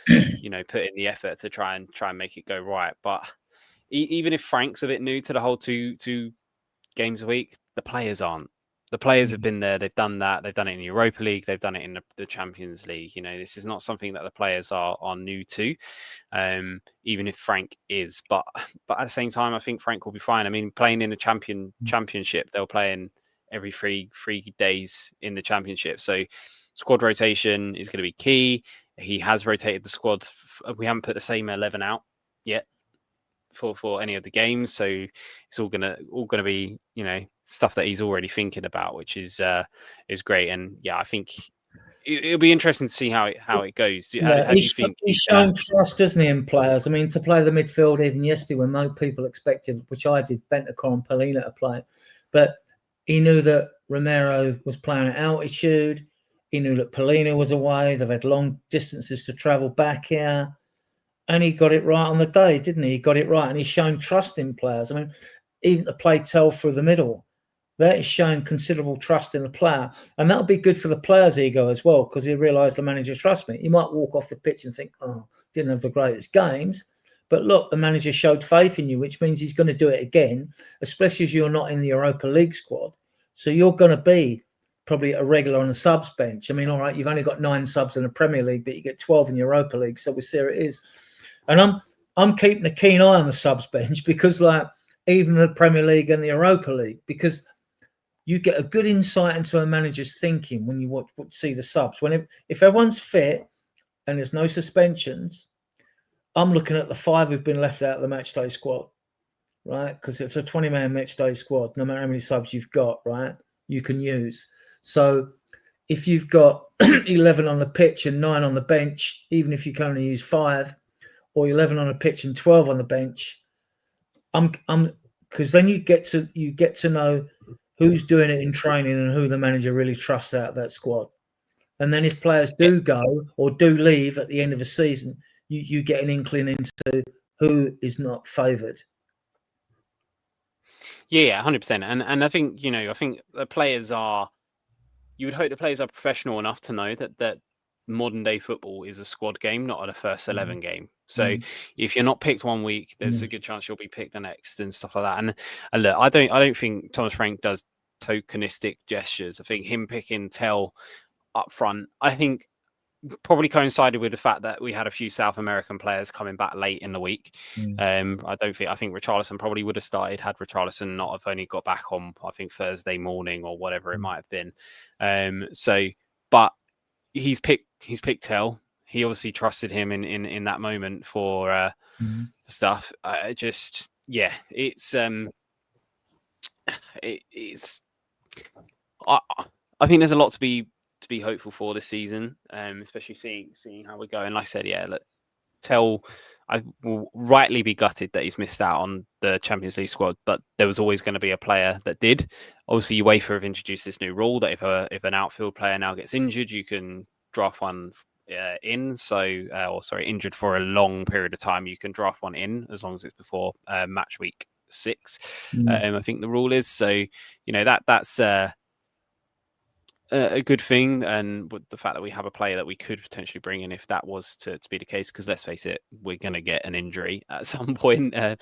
put in the effort to try and make it go right. But even if Frank's a bit new to the whole two games a week, the players aren't. The players have been there. They've done that. They've done it in the Europa League. They've done it in the Champions League. This is not something that the players are new to, even if Frank is. But at the same time, I think Frank will be fine. I mean, playing in the championship, they'll play in every three days in the championship. So squad rotation is going to be key. He has rotated the squad. We haven't put the same 11 out yet for any of the games, so it's all gonna be stuff that he's already thinking about, which is great. And yeah, I think it'll be interesting to see how it goes. How do you think he's shown trust, doesn't he, in players? I mean, to play the midfield even yesterday when no people expected, which I did, Bentancur and Polina to play, but he knew that Romero was playing at altitude. He knew that Polina was away. They've had long distances to travel back here. And he got it right on the day, didn't he? He got it right, and he's shown trust in players. I mean, even to play Tell through the middle, that is showing considerable trust in the player. And that'll be good for the player's ego as well, because he realised the manager trusts me. He might walk off the pitch and think, oh, didn't have the greatest games. But look, the manager showed faith in you, which means he's going to do it again, especially as you're not in the Europa League squad. So you're going to be probably a regular on the subs bench. I mean, all right, you've only got 9 subs in the Premier League, but you get 12 in Europa League. So we see how it is. And I'm keeping a keen eye on the subs bench, because even the Premier League and the Europa League, because you get a good insight into a manager's thinking when you see the subs. If everyone's fit and there's no suspensions, I'm looking at the 5 who've been left out of the matchday squad, right? Because it's a 20-man matchday squad. No matter how many subs you've got, right, you can use. So if you've got 11 on the pitch and 9 on the bench, even if you can only use 5, or 11 on a pitch and 12 on the bench, because then you get to know who's doing it in training and who the manager really trusts out of that squad. And then if players do go or do leave at the end of a season, you get an inkling into who is not favoured. Yeah, 100%. And I think the players are. You would hope the players are professional enough to know that modern day football is a squad game, not a first 11 game. So if you're not picked one week, there's a good chance you'll be picked the next and stuff like that. And look, I don't think Thomas Frank does tokenistic gestures. I think him picking Tell up front, I think probably coincided with the fact that we had a few South American players coming back late in the week. I think Richarlison probably would have started had Richarlison not have only got back on, I think, Thursday morning or whatever it might have been. But he's picked Tell. He obviously trusted him in that moment for stuff. It's I think there's a lot to be hopeful for this season, especially seeing how we're going. Like I said, Tell, I will rightly be gutted that he's missed out on the Champions League squad, but there was always going to be a player that did. Obviously, UEFA have introduced this new rule that if an outfield player now gets injured, you can draft one injured for a long period of time, you can draft one in as long as it's before match week 6. I think the rule is. So that's a good thing, and with the fact that we have a player that we could potentially bring in if that was to be the case, because let's face it, we're going to get an injury at some point and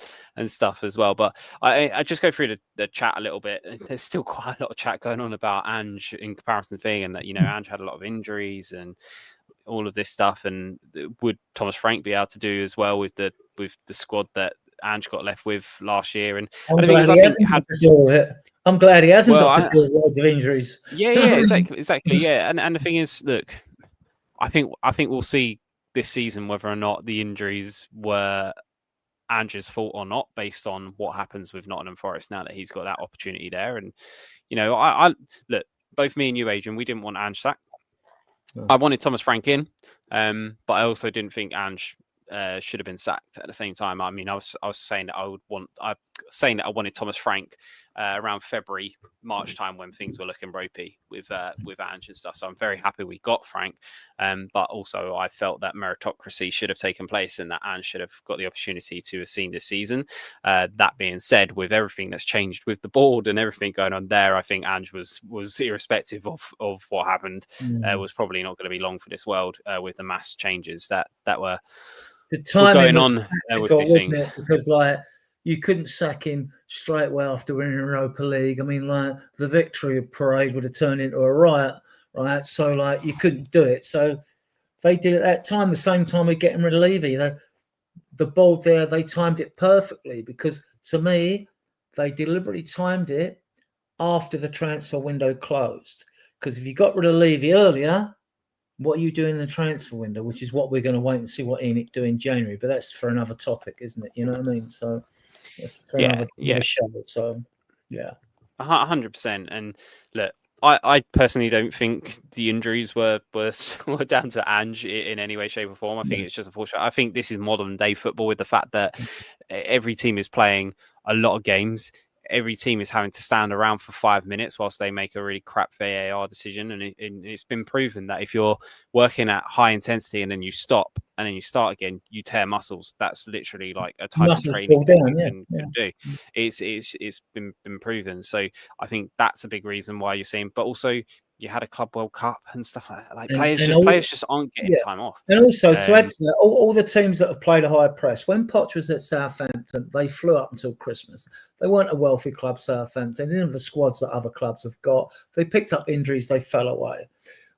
stuff as well. But I just go through the chat a little bit. There's still quite a lot of chat going on about Ange in comparison thing, and that Ange had a lot of injuries and all of this stuff, and would Thomas Frank be able to do as well with the squad that Ange got left with last year? And I'm glad he hasn't got to deal with it. I'm glad he hasn't got to deal with loads of injuries. Yeah, exactly. Yeah, and the thing is, look, I think we'll see this season whether or not the injuries were Ange's fault or not, based on what happens with Nottingham Forest now that he's got that opportunity there. And I look, both me and you, Adrian, we didn't want Ange sacked. No. I wanted Thomas Frank in, but I also didn't think Ange should have been sacked at the same time. I mean, I was saying that I wanted Thomas Frank around February, March time when things were looking ropey with Ange and stuff. So I'm very happy we got Frank. But also I felt that meritocracy should have taken place and that Ange should have got the opportunity to have seen this season. That being said, with everything that's changed with the board and everything going on there, I think Ange was irrespective of what happened, was probably not going to be long for this world with the mass changes that were going on with these things. Because you couldn't sack him straight away after winning Europa League. I mean, the victory parade would have turned into a riot, right? So you couldn't do it. So they did it at that time, the same time we're getting rid of Levy. The board there, they timed it perfectly because to me, they deliberately timed it after the transfer window closed. Because if you got rid of Levy earlier, what are you doing in the transfer window? Which is what we're going to wait and see what Enoch do in January. But that's for another topic, isn't it? You know what I mean? So that's for another show. So yeah, 100%. And look, I personally don't think the injuries were down to Ange in any way, shape, or form. I think it's just unfortunate. I think this is modern day football with the fact that every team is playing a lot of games. Every team is having to stand around for 5 minutes whilst they make a really crap VAR decision. And it's been proven that if you're working at high intensity and then you stop and then you start again, you tear muscles. That's literally like a type of training you can do. It's been proven. So I think that's a big reason why you're seeing, but also you had a Club World Cup and stuff like that. Like players just aren't getting time off. And also to add to that, all the teams that have played a high press, when Poch was at Southampton, they flew up until Christmas. They weren't a wealthy club, Southampton. They didn't have the squads that other clubs have got. They picked up injuries, they fell away.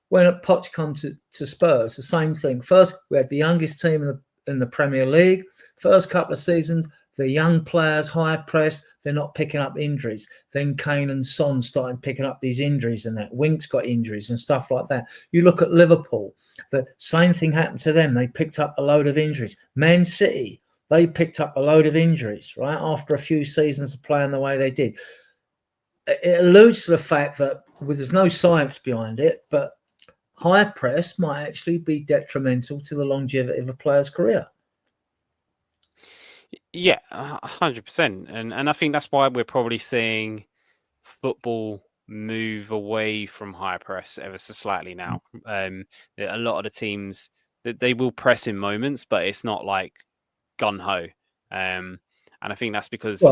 When Poch come to Spurs, the same thing. First, we had the youngest team in the Premier League. First couple of seasons, the young players, high press, they're not picking up injuries. Then Kane and Son started picking up these injuries and that. Winks got injuries and stuff like that. You look at Liverpool, the same thing happened to them. They picked up a load of injuries. Man City, they picked up a load of injuries, right, after a few seasons of playing the way they did. It alludes to the fact that there's no science behind it, but high press might actually be detrimental to the longevity of a player's career. Yeah, 100%. And I think that's why we're probably seeing football move away from high press ever so slightly now. A lot of the teams, they will press in moments, but it's not like gun-ho. And I think that's because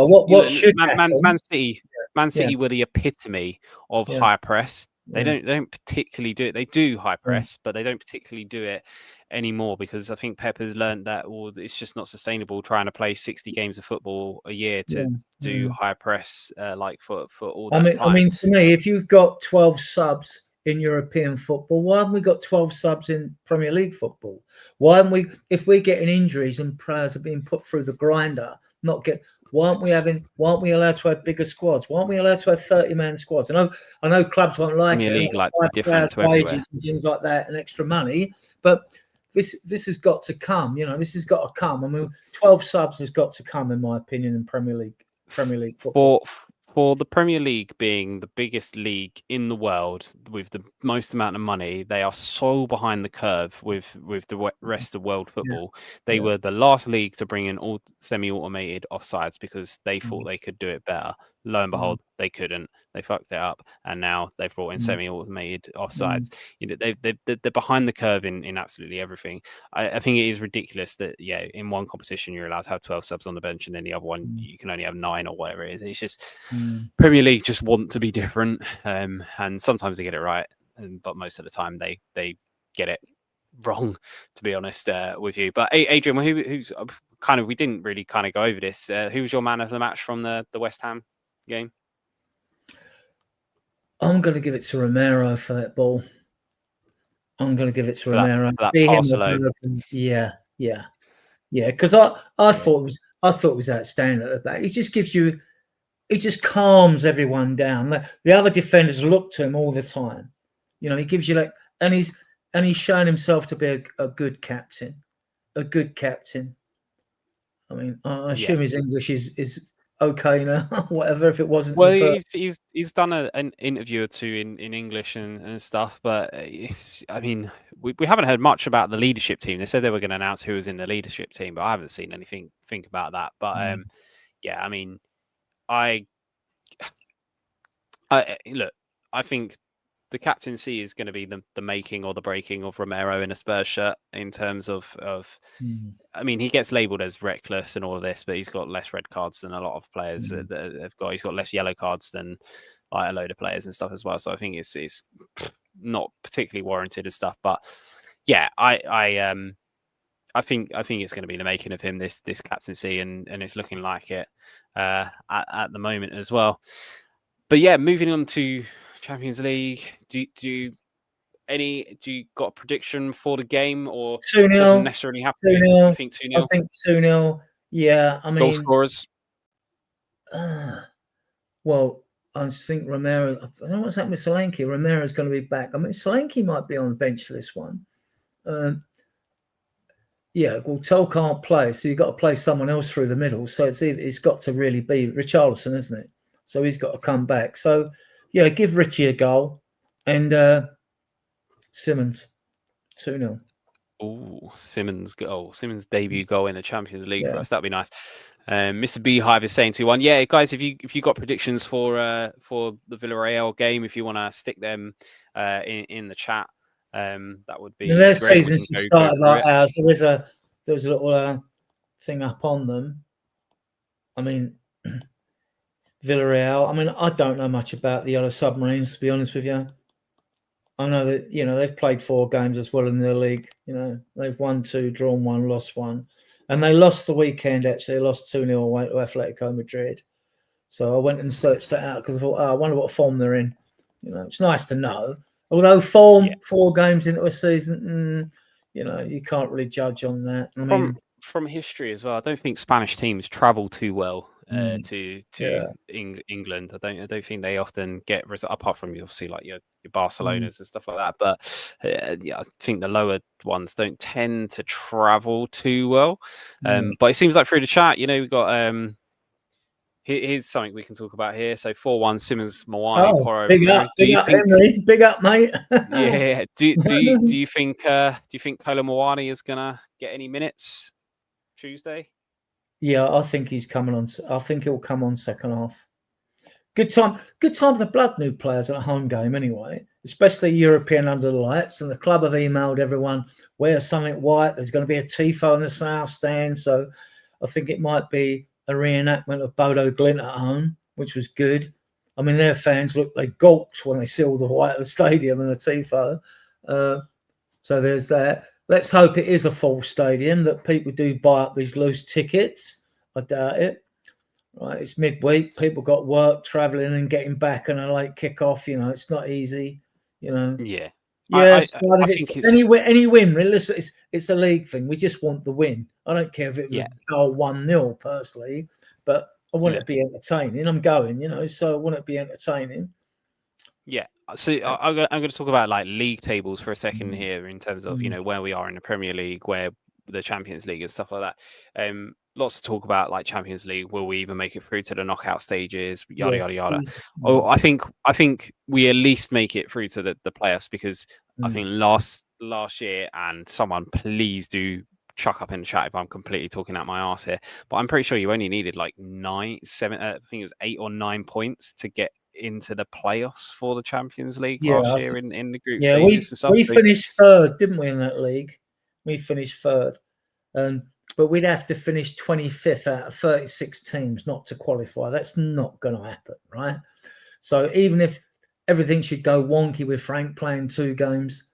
Man City were the epitome of high press. They don't particularly do it. They do high press, but they don't particularly do it anymore because I think Pep has learned that it's just not sustainable trying to play 60 games of football a year to do high press for all that time. I mean, to me, if you've got 12 subs in European football, why haven't we got 12 subs in Premier League football? Why haven't we, if we're getting injuries and players are being put through the grinder, why aren't we allowed to have bigger squads? Why aren't we allowed to have 30-man squads? I know clubs won't like Premier it. League like different to everywhere. And things like that and extra money, but this has got to come. You know, this has got to come. I mean, 12 subs has got to come, in my opinion, in Premier League football. For the Premier League being the biggest league in the world with the most amount of money, they are so behind the curve with the rest of world football. They were the last league to bring in all semi-automated offsides because they thought they could do it better. Lo and behold, they couldn't. They fucked it up, and now they've brought in semi-automated offsides. You know, they're behind the curve in absolutely everything. I think it is ridiculous that in one competition you're allowed to have 12 subs on the bench, and then the other one you can only have 9 or whatever it is. It's just Premier League just want to be different, and sometimes they get it right, but most of the time they get it wrong. To be honest with you, but Adrian, who's kind of, we didn't really kind of go over this. Who was your man of the match from the West Ham game? I'm going to give it to Romero for that ball. I'm going to give it to Romero. Yeah. Because I thought it was outstanding at that. It just calms everyone down. The other defenders look to him all the time. You know, he gives you and he's shown himself to be a good captain. A good captain. I mean, I assume his English is okay now, whatever, if it wasn't. Well, he's done an interview or two in English and stuff, but I mean, we haven't heard much about the leadership team. They said they were going to announce who was in the leadership team, but I haven't seen anything think about that. But I mean, Look, I think the captaincy is going to be the making or the breaking of Romero in a Spurs shirt in terms of. I mean, he gets labelled as reckless and all of this, but he's got less red cards than a lot of players that have got. He's got less yellow cards than like a load of players and stuff as well. So I think it's not particularly warranted and stuff. But yeah, I think it's going to be the making of him this captaincy, and it's looking like it at the moment as well. But yeah, moving on to Champions League. Do you got a prediction for the game, or 2-0, doesn't necessarily have to be? 2-0. You think 2-0? I think 2-0. Yeah, I mean, goal scorers. Well, I think Romero. I don't know what's happened with Solanke. Romero's going to be back. I mean, Solanke might be on the bench for this one. Yeah, well, Toll can't play, so you've got to play someone else through the middle. So it's got to really be Richarlison, isn't it? So he's got to come back. So yeah, give Richie a goal, and Simmons 2-0. Oh, Simmons goal. Simmons debut goal in the Champions League for us. That'd be nice. Mr. Beehive is saying 2-1. Yeah, guys, if you got predictions for the Villarreal game, if you want to stick them in the chat, that would be their great. season's started like ours. There was a little thing up on them. I mean, Villarreal. I mean, I don't know much about the Yellow Submarines, to be honest with you. I know that they've played 4 games as well in their league. They've won 2, drawn 1, lost 1, and they lost the weekend. Actually, they lost 2-0 away to Atletico Madrid. So I went and searched that out because I thought, I wonder what form they're in. It's nice to know. Although form 4 games into a season, you can't really judge on that. I mean, from history as well, I don't think Spanish teams travel too well to England. I don't think they often get apart from obviously like your Barcelonas and stuff like that. But I think the lower ones don't tend to travel too well. But it seems like through the chat, we've got. Here's something we can talk about here. So 4-1 Simmons, Mawani, Porro. Big up, Henry. Big up, mate. Yeah. Do you think Kolo Mawani is gonna get any minutes Tuesday? Yeah, I think he's coming on. I think he'll come on second half. Good time to blood new players at a home game anyway, especially European under the lights. And the club have emailed everyone, wear something white. There's going to be a tifo in the south stand. So I think it might be a reenactment of Bodo Glint at home, which was good. I mean, their fans they gulped when they saw the white of the stadium and the tifo. So there's that. Let's hope it is a full stadium, that people do buy up these loose tickets. I doubt it. Right, it's midweek. People got work, travelling and getting back, and a late kickoff. It's not easy. Yeah. Yes, I think any win. Really, it's a league thing. We just want the win. I don't care if it would go 1-0 personally, but I want it to be entertaining. I'm going, so I want it to be entertaining. Yeah. So I'm going to talk about like league tables for a second here in terms of where we are in the Premier League, where the Champions League and stuff like that. Lots to talk about, like Champions League. Will we even make it through to the knockout stages? Yada yada yada. Oh, I think we at least make it through to the playoffs, because I think last year, and someone please do chuck up in the chat if I'm completely talking out my arse here, but I'm pretty sure you only needed like 8 or 9 points to get into the playoffs for the Champions League last year in the group stages and stuff. We finished third, didn't we, in that league? We finished third, but we'd have to finish 25th out of 36 teams not to qualify. That's not going to happen, right? So even if everything should go wonky with Frank playing 2 games,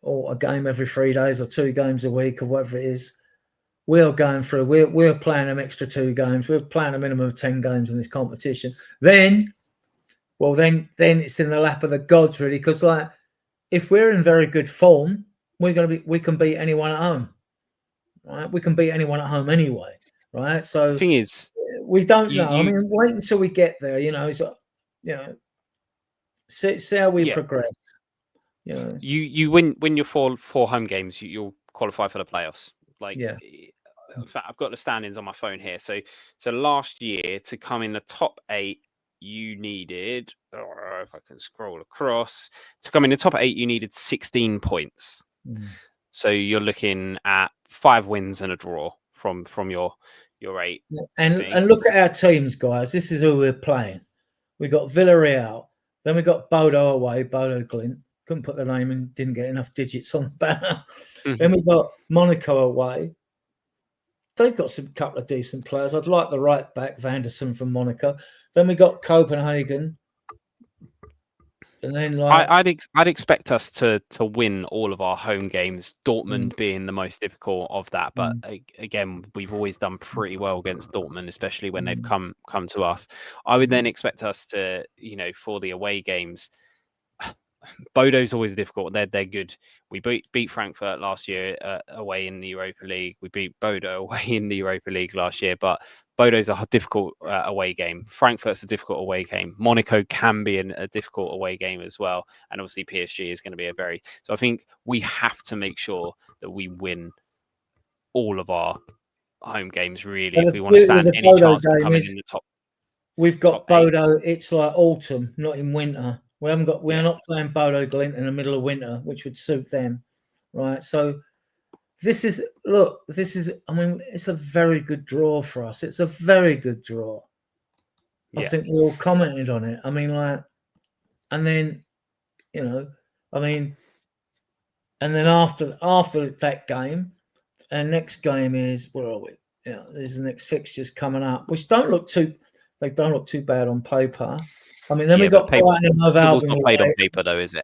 or a game every 3 days or 2 games a week or whatever it is, we're going through. We're playing them extra 2 games. We're playing a minimum of 10 games in this competition. Then it's in the lap of the gods, really, because like if we're in very good form, we can beat anyone at home, right? We can beat anyone at home anyway, right? So the thing is, we don't know. I mean, wait until we get there. See how we progress. You win your four home games, you'll qualify for the playoffs. In fact, I've got the standings on my phone here. So last year, to come in the top 8, you needed, if I can scroll across, to come in the top 8, you needed 16 points. So you're looking at 5 wins and a draw from your 8. And look at our teams, guys. This is who we're playing. We got Villarreal. Then we got Bodo away, Bodo Glint. Couldn't put the name in, didn't get enough digits on the banner. Then we got Monaco away. They've got some couple of decent players. I'd like the right back, Vanderson from Monaco. Then we got Copenhagen. And then I'd expect us to win all of our home games, Dortmund being the most difficult of that. But again, we've always done pretty well against Dortmund, especially when they've come to us. I would then expect us to, for the away games, Bodo's always difficult. They're good. We beat Frankfurt last year away in the Europa League. We beat Bodo away in the Europa League last year, but Bodo's a difficult away game. Frankfurt's a difficult away game. Monaco can be a difficult away game as well. And obviously PSG is going to be so I think we have to make sure that we win all of our home games, really, if we want to stand any chance of coming in the top. We've got Bodo, it's like autumn, not in winter. We're not playing Bodo Glint in the middle of winter, which would suit them, right? So it's a very good draw for us. It's a very good draw. I think we all commented on it. I mean, and then, and then after that game, our next game is, where are we? Yeah, there's the next fixtures coming up, which don't look too bad on paper. I mean, then we got Brighton and Hove Albion. Football's not played on paper, though, is it?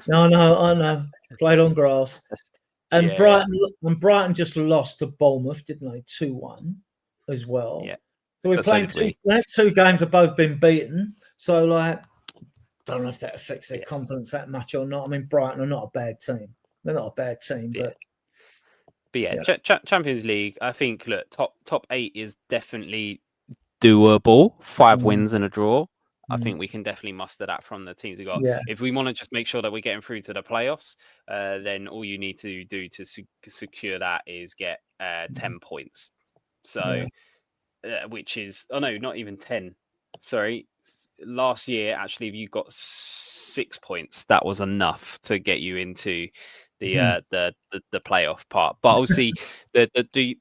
No, I know. Played on grass. And Brighton just lost to Bournemouth, didn't they? 2-1 as well. Yeah. So we're playing the next two games have both been beaten. So, don't know if that affects their confidence that much or not. I mean, Brighton are not a bad team. They're not a bad team, but Champions League, I think, look, top 8 is definitely doable. 5 wins and a draw. I think we can definitely muster that from the teams we got. Yeah. If we want to just make sure that we're getting through to the playoffs, then all you need to do to secure that is get 10 points. So, which is, not even 10. Sorry. Last year, actually, if you got 6 points, that was enough to get you into the playoff part. But obviously the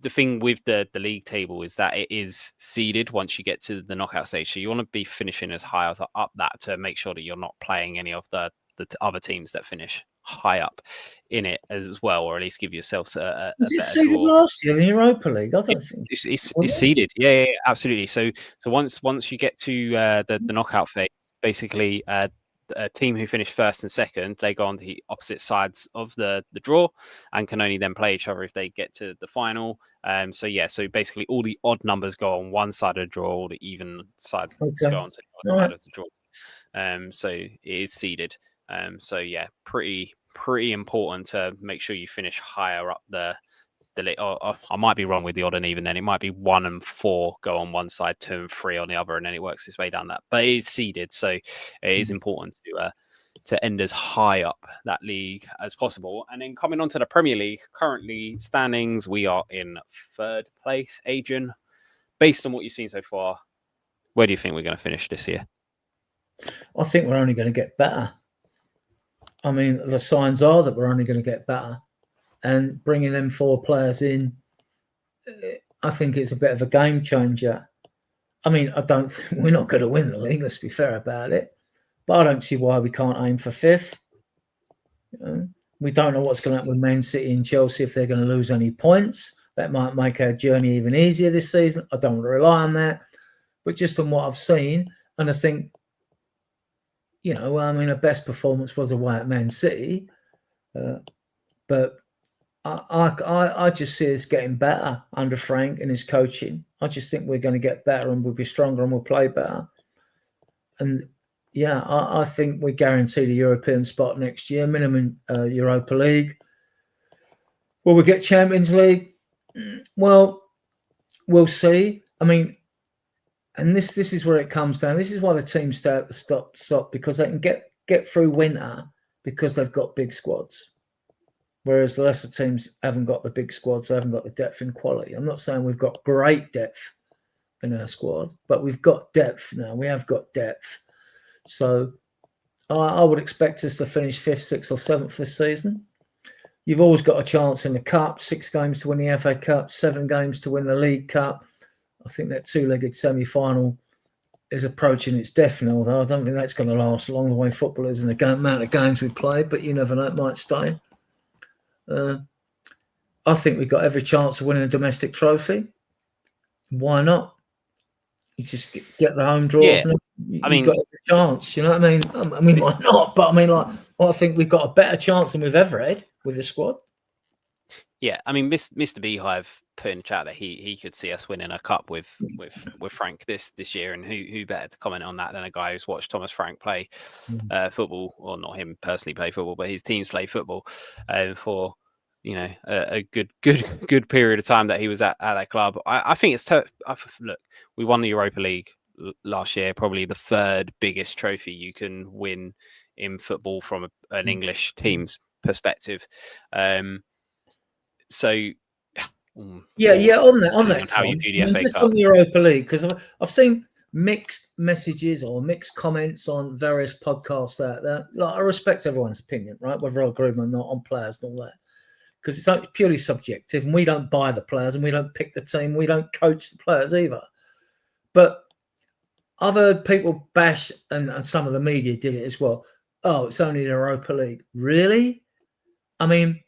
thing with the league table is that it is seeded once you get to the knockout stage. So you want to be finishing as high as up that to make sure that you're not playing any of the other teams that finish high up in it as well, or at least give yourselves a was it seeded last year in the Europa League? I don't think it's seeded. Yeah, absolutely. So once you get to the knockout phase, basically a team who finished first and second, they go on the opposite sides of the draw and can only then play each other if they get to the final. So basically all the odd numbers go on one side of the draw, all the even sides go on to the other side of the draw. So it is seeded. Pretty important to make sure you finish higher up the league. I might be wrong with the odd and even then. It might be 1 and 4 go on one side, 2 and 3 on the other, and then it works its way down that. But it is seeded, so it is important to end as high up that league as possible. And then coming on to the Premier League, currently standings, we are in 3rd place. Adrian, based on what you've seen so far, where do you think we're going to finish this year? I think we're only going to get better. I mean, the signs are that we're only going to get better. And bringing them 4 players in, I think it's a bit of a game changer. I mean, I don't think we're not going to win the league, let's be fair about it. But I don't see why we can't aim for 5th. We don't know what's going to happen with Man City and Chelsea, if they're going to lose any points. That might make our journey even easier this season. I don't rely on that. But just on what I've seen, and I think, our best performance was away at Man City. But I just see us getting better under Frank and his coaching. I just think we're going to get better and we'll be stronger and we'll play better. And I think we guarantee the European spot next year, minimum Europa League. Will we get Champions League? Well, we'll see. I mean, and this is where it comes down. This is why the teams stop because they can get through winter because they've got big squads. Whereas the lesser teams haven't got the big squads, they haven't got the depth and quality. I'm not saying we've got great depth in our squad, but we've got depth now. We have got depth. So I would expect us to finish 5th, 6th or 7th this season. You've always got a chance in the Cup, 6 games to win the FA Cup, 7 games to win the League Cup. I think that 2-legged semi-final is approaching its death now, although I don't think that's going to last long, the way football is and the amount of games we play, but you never know, it might stay. I think we've got every chance of winning a domestic trophy. Why not? You just get the home draw. Yeah. You've got every chance, you know what I mean? I mean, we might not, but I mean, like, well, I think we've got a better chance than we've ever had with the squad. Yeah, I mean, Mr. Beehive put in the chat that he could see us winning a cup with Frank this year, and who better to comment on that than a guy who's watched Thomas Frank play football, or not him personally play football, but his teams play football for a good period of time that he was at that club. I think it's look, we won the Europa League last year, probably the third biggest trophy you can win in football from an English team's perspective. So, on that, how you view the FA just Cup. on the Europa League, because I've seen mixed messages or mixed comments on various podcasts out there. Like, I respect everyone's opinion, right? Whether I agree with them or not on players and all that, because it's like purely subjective, and we don't buy the players, and we don't pick the team, we don't coach the players either. But I've heard people bash, and some of the media did it as well. Oh, it's only the Europa League. Really? I mean,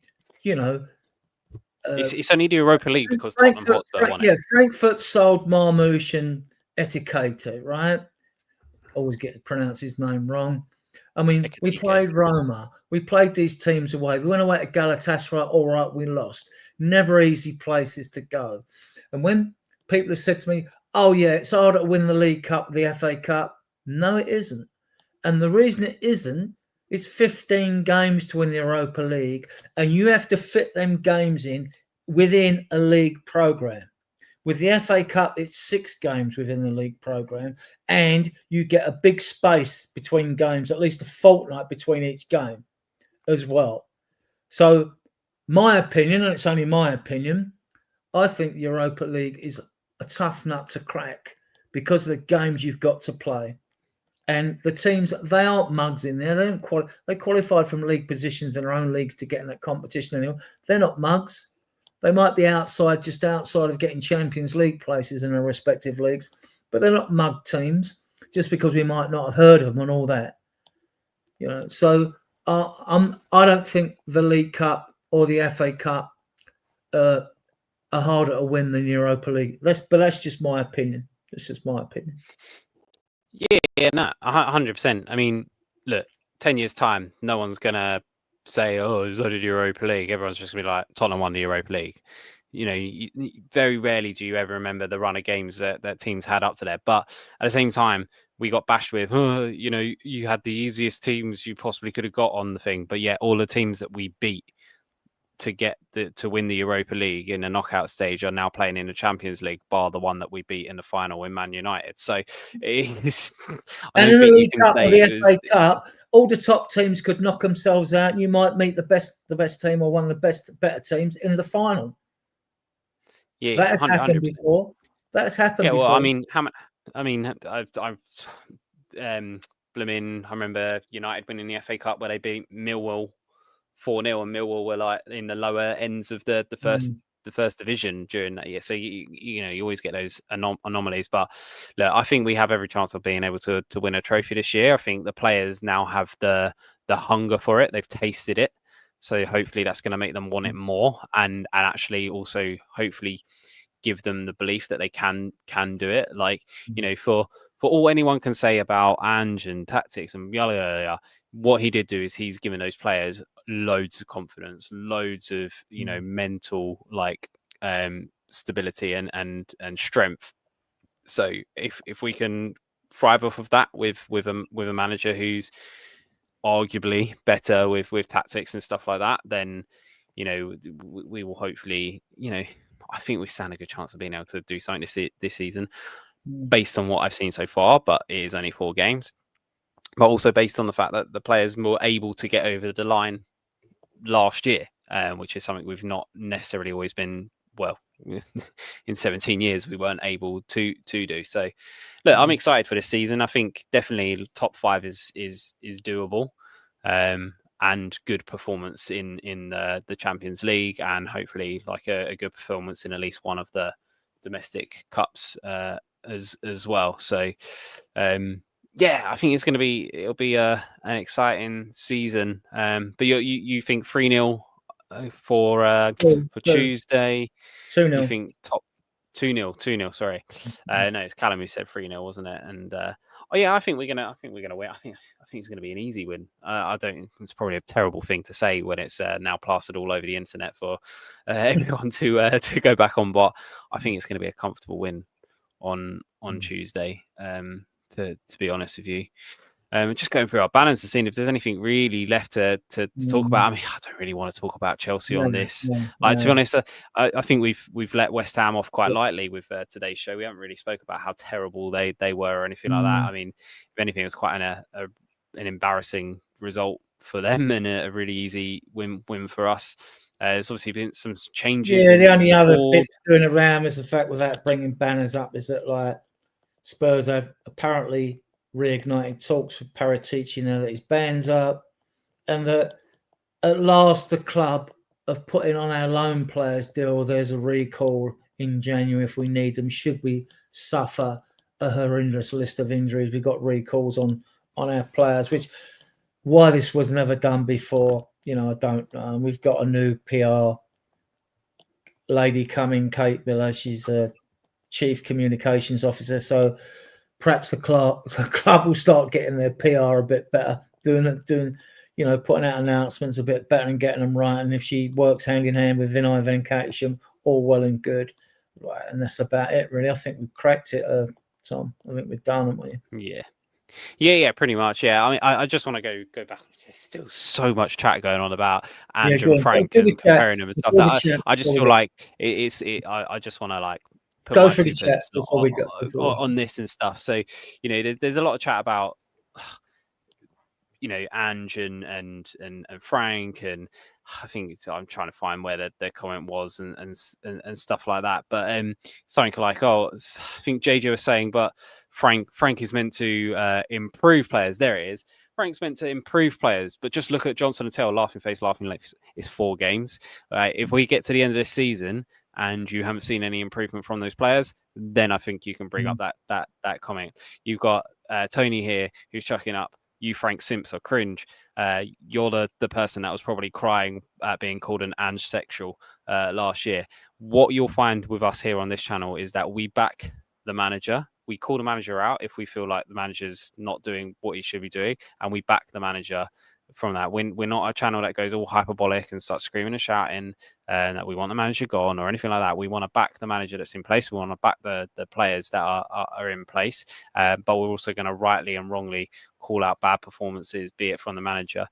it's only the Europa League because Tottenham Hotspur won it. Yeah, Frankfurt sold Marmoush and Etiquette, right? Always get to pronounce his name wrong. I mean, we played Roma. We played these teams away. We went away to Galatasaray. All right, we lost. Never easy places to go. And when people have said to me, oh, yeah, it's harder to win the League Cup, the FA Cup. No, it isn't. And the reason it isn't, it's 15 games to win the Europa League, and you have to fit them games in within a league program. With the FA Cup, it's 6 games within the league program, and you get a big space between games, at least a fortnight between each game as well. So my opinion, and it's only my opinion, I think the Europa League is a tough nut to crack because of the games you've got to play. And the teams, they aren't mugs in there. They don't they qualified from league positions in their own leagues to get in that competition anymore. They're not mugs. They might be just outside of getting Champions League places in their respective leagues, but they're not mug teams just because we might not have heard of them and all that. So I don't think the League Cup or the FA Cup are harder to win than Europa League. But that's just my opinion. It's just my opinion. Yeah, no, 100%. I mean, look, 10 years' time, no one's going to say, oh, it was only the Europa League. Everyone's just going to be like, Tottenham won the Europa League. Very rarely do you ever remember the run of games that teams had up to there. But at the same time, we got bashed with, you had the easiest teams you possibly could have got on the thing. But yet all the teams that we beat to win the Europa League in a knockout stage are now playing in the Champions League, bar the one that we beat in the final in Man United. So it's, and in the League Cup or the FA Cup, all the top teams could knock themselves out, and you might meet the best team or one of the better teams in the final. Yeah, that has happened before. That's happened. Yeah, well, before. I remember United winning the FA Cup where they beat Millwall 4-0, and Millwall were like in the lower ends of the first division during that year. So you always get those anomalies. But look, I think we have every chance of being able to win a trophy this year. I think the players now have the hunger for it. They've tasted it. So hopefully that's going to make them want it more, and actually also hopefully give them the belief that they can do it. Like, for all anyone can say about Ange and tactics and yada, what he did do is he's given those players loads of confidence, loads of mental stability and strength. So if we can thrive off of that with a manager who's arguably better with tactics and stuff like that, then we will hopefully I think we stand a good chance of being able to do something this season based on what I've seen so far, but it is only 4 games. But also based on the fact that the players were able to get over the line last year, which is something we've not necessarily always been, well, in 17 years, we weren't able to do. So, look, I'm excited for this season. I think definitely top 5 is doable, and good performance in the Champions League, and hopefully like a good performance in at least one of the domestic cups as well. So yeah, I think it'll be an exciting season. But you think 3-0 for Tuesday? 2-0. You think top 2-0, sorry. No, it's Callum who said 3-0, wasn't it? And oh yeah, I think we're gonna win. I think it's gonna be an easy win. I don't. It's probably a terrible thing to say when it's now plastered all over the internet for everyone to go back on. But I think it's gonna be a comfortable win on Tuesday. To be honest with you. Just going through our banners to see if there's anything really left to talk about. I mean, I don't really want to talk about Chelsea on this. To be honest, I think we've let West Ham off quite lightly with today's show. We haven't really spoke about how terrible they were or anything like that. I mean, if anything, it was quite an embarrassing result for them and a really easy win for us. There's obviously been some changes. Yeah, the only other bit going around is the fact, without bringing banners up, is that like Spurs have apparently reignited talks with Paratici now that his band's up, and that at last the club have put in on our loan players deal. There's a recall in January if we need them. Should we suffer a horrendous list of injuries, we've got recalls on our players, which why this was never done before, I don't know. We've got a new PR lady coming, Kate Miller. She's a chief communications officer, so perhaps the club will start getting their PR a bit better, doing putting out announcements a bit better and getting them right. And if she works hand in hand with Vinay Venkatesham, all well and good. Right, and that's about it, really. I think we've cracked it, Tom. I think we're done, haven't we? Yeah, pretty much. Yeah, I mean, I just want to go back. There's still so much chat going on about Andrew and Frank and comparing them and stuff. I just feel like I just want to like put go my for 2 the chat cents on this and stuff. So there's a lot of chat about Ange and Frank, and I think I'm trying to find where their comment was and stuff like that. But something like, I think JJ was saying, but Frank is meant to improve players. There it is. Frank's meant to improve players, but just look at Johnson and Taylor, laughing lips. It's 4 games. If we get to the end of this season and you haven't seen any improvement from those players, then I think you can bring up that comment. You've got Tony here who's chucking up, you Frank Simps are cringe. You're the person that was probably crying at being called an Ange sexual last year. What you'll find with us here on this channel is that we back the manager. We call the manager out if we feel like the manager's not doing what he should be doing, and we back the manager from that. We're not a channel that goes all hyperbolic and starts screaming and shouting that we want the manager gone or anything like that. We want to back the manager that's in place. We want to back the players that are in place, but we're also going to rightly and wrongly call out bad performances, be it from the manager.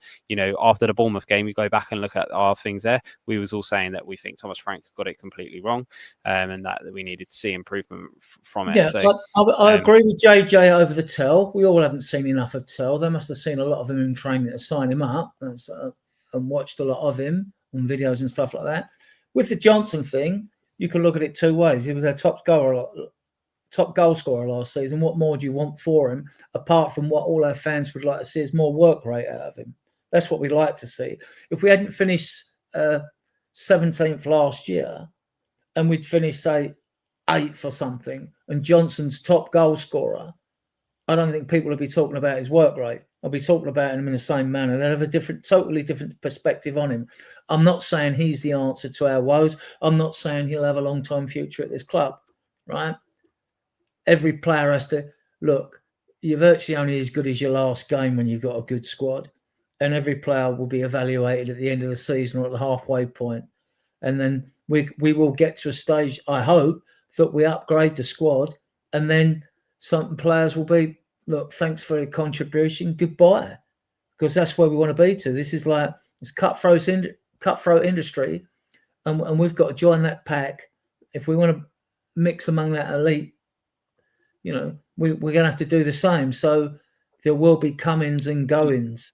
After the Bournemouth game, you go back and look at our things there. We was all saying that we think Thomas Frank got it completely wrong, and that we needed to see improvement from it. Yeah, so, I agree with JJ over the Tell. We all haven't seen enough of Tell. They must have seen a lot of him in training to sign him up and watched a lot of him on videos and stuff like that. With the Johnson thing, you can look at it 2 ways. He was our top goal scorer last season. What more do you want for him, apart from what all our fans would like to see is more work rate out of him? That's what we'd like to see. If we hadn't finished 17th last year and we'd finished, say, 8th or something, and Johnson's top goal scorer, I don't think people would be talking about his work rate. I'll be talking about him in the same manner. They'll have a totally different perspective on him. I'm not saying he's the answer to our woes. I'm not saying he'll have a long-term future at this club, right? Every player has to look. You're virtually only as good as your last game when you've got a good squad, and every player will be evaluated at the end of the season or at the halfway point. And then we will get to a stage, I hope, that we upgrade the squad, and then some players will be, look, thanks for your contribution, goodbye, because that's where we want to be to. This is like it's cutthroat industry, and we've got to join that pack if we want to mix among that elite. We're going to have to do the same. So there will be comings and goings.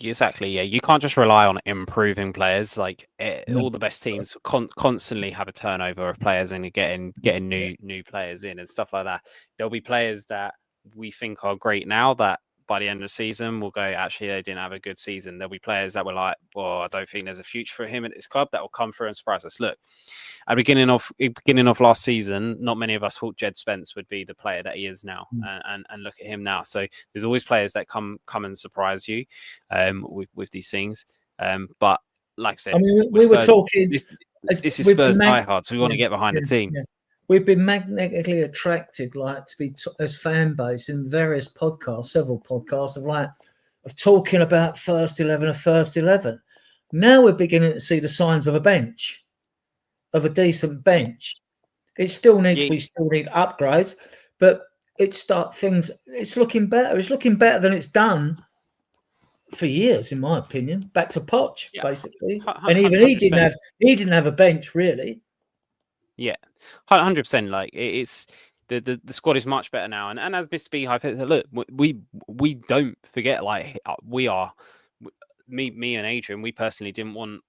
Exactly, yeah. You can't just rely on improving players. Like all the best teams constantly have a turnover of players and getting new players in and stuff like that. There'll be players that we think are great now that by the end of the season, we'll go, actually, they didn't have a good season. There'll be players that were like, well, I don't think there's a future for him at this club, that will come through and surprise us. Look, at the beginning of last season, not many of us thought Jed Spence would be the player that he is now, and look at him now. So there's always players that come and surprise you with these things. But like I said, I mean, we were talking. This is Spurs diehards. We want to get behind the team. Yeah. We've been magnetically attracted, like, to be as fan base in various podcasts, several podcasts of talking about first 11. Now we're beginning to see the signs of a bench, of a decent bench. We still need upgrades, but it's looking better. It's looking better than it's done for years, in my opinion. Back to Poch, basically, and even he didn't have a bench really. Yeah, 100%. Like, it's the squad is much better now, and as Mr. Beehive said, look, we don't forget, like, me and Adrian, we personally didn't want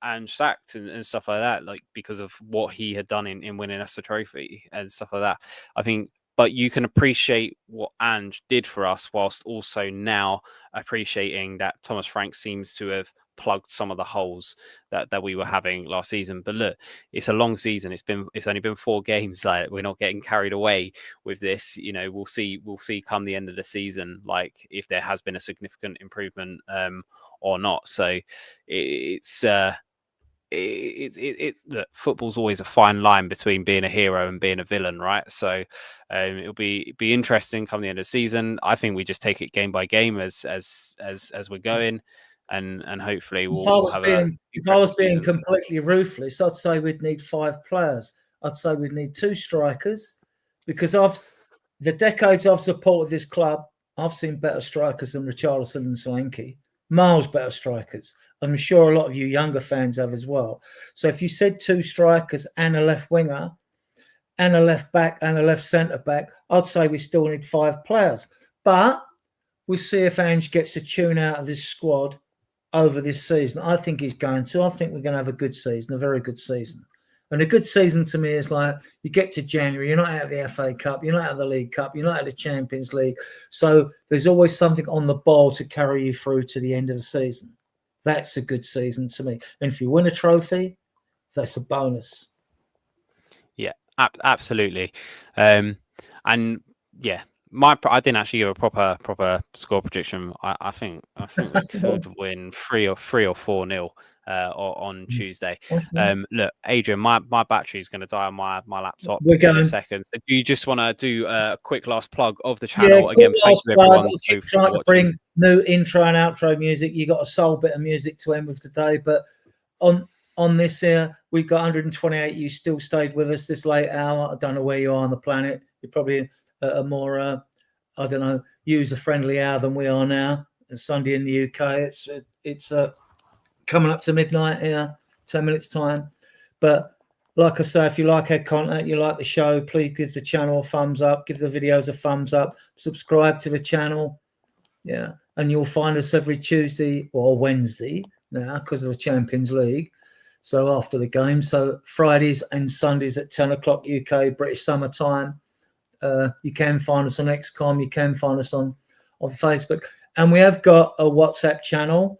Ange sacked and stuff like that, like, because of what he had done in winning us the trophy and stuff like that. I think, but you can appreciate what Ange did for us, whilst also now appreciating that Thomas Frank seems to have plugged some of the holes that we were having last season. But look, it's a long season. It's only been 4 games. Like, we're not getting carried away with this. You know, we'll see come the end of the season, like, if there has been a significant improvement or not. So look, football's always a fine line between being a hero and being a villain, right? So it'll be interesting come the end of the season. I think we just take it game by game as we're going. And hopefully we'll have if I was being completely ruthless, I'd say we'd need 5 players. I'd say we'd need 2 strikers, because the decades I've supported this club, I've seen better strikers than Richarlison and Solanke. Miles better strikers. I'm sure a lot of you younger fans have as well. So if you said 2 strikers and a left winger and a left back and a left centre back, I'd say we still need 5 players. But we'll see if Ange gets a tune out of this squad over this season. I think he's going to. I think we're going to have a good season, a very good season. And a good season to me is like, you get to January, you're not out of the FA Cup, you're not out of the League Cup, you're not out of the Champions League. So there's always something on the ball to carry you through to the end of the season. That's a good season to me. And if you win a trophy, that's a bonus. Yeah, absolutely. And yeah, I didn't actually give a proper score prediction. I think we could win 3 or 4-0 on Tuesday. Look, Adrian, my battery is going to die on my laptop in a second. So do you just want to do a quick last plug of the channel? Again, thank you everyone. Trying to bring new intro and outro music. You got a soul bit of music to end with today, but on this here, we've got 128. You still stayed with us this late hour. I don't know where you are on the planet. You're probably a more, I don't know, user-friendly hour than we are now. It's Sunday in the UK. It's coming up to midnight here, 10 minutes time. But like I say, if you like our content, you like the show, please give the channel a thumbs up, give the videos a thumbs up, subscribe to the channel. Yeah, and you'll find us every Tuesday or Wednesday now because of the Champions League. So after the game, so Fridays and Sundays at 10 o'clock UK, British summer time. You can find us on XCOM. You can find us on Facebook. And we have got a WhatsApp channel.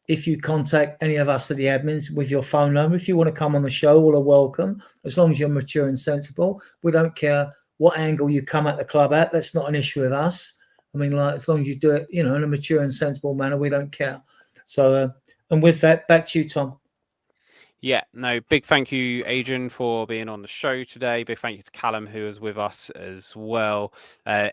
If you contact any of us, the admins, with your phone number, if you want to come on the show, all are welcome, as long as you're mature and sensible. We don't care what angle you come at the club at. That's not an issue with us. I mean, like, as long as you do it, in a mature and sensible manner, we don't care. So, and with that, back to you, Tom. Yeah, no, big thank you, Adrian, for being on the show today. Big thank you to Callum, who is with us as well.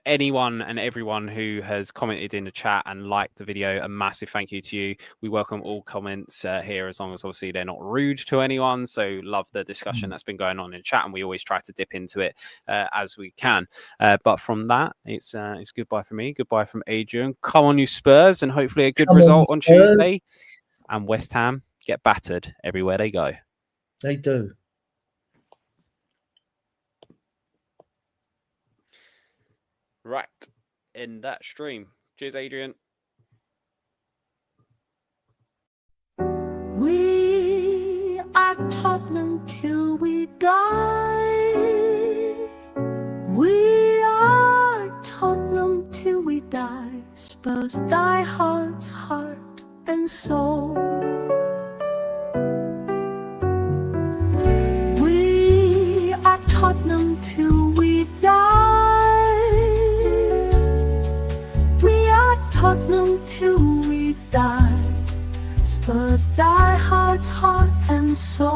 Anyone and everyone who has commented in the chat and liked the video, a massive thank you to you. We welcome all comments here, as long as obviously they're not rude to anyone. So love the discussion that's been going on in chat, and we always try to dip into it as we can. But from that, it's goodbye from me, goodbye from Adrian. Come on, you Spurs, and hopefully a good result on Tuesday. And West Ham get battered everywhere they go. They do. Right. In that stream. Cheers, Adrian. We are Tottenham till we die. We are Tottenham till we die. Spurs diehards, heart and soul. We are Tottenham till we die. We are Tottenham till we die. Spurs diehards, heart and soul.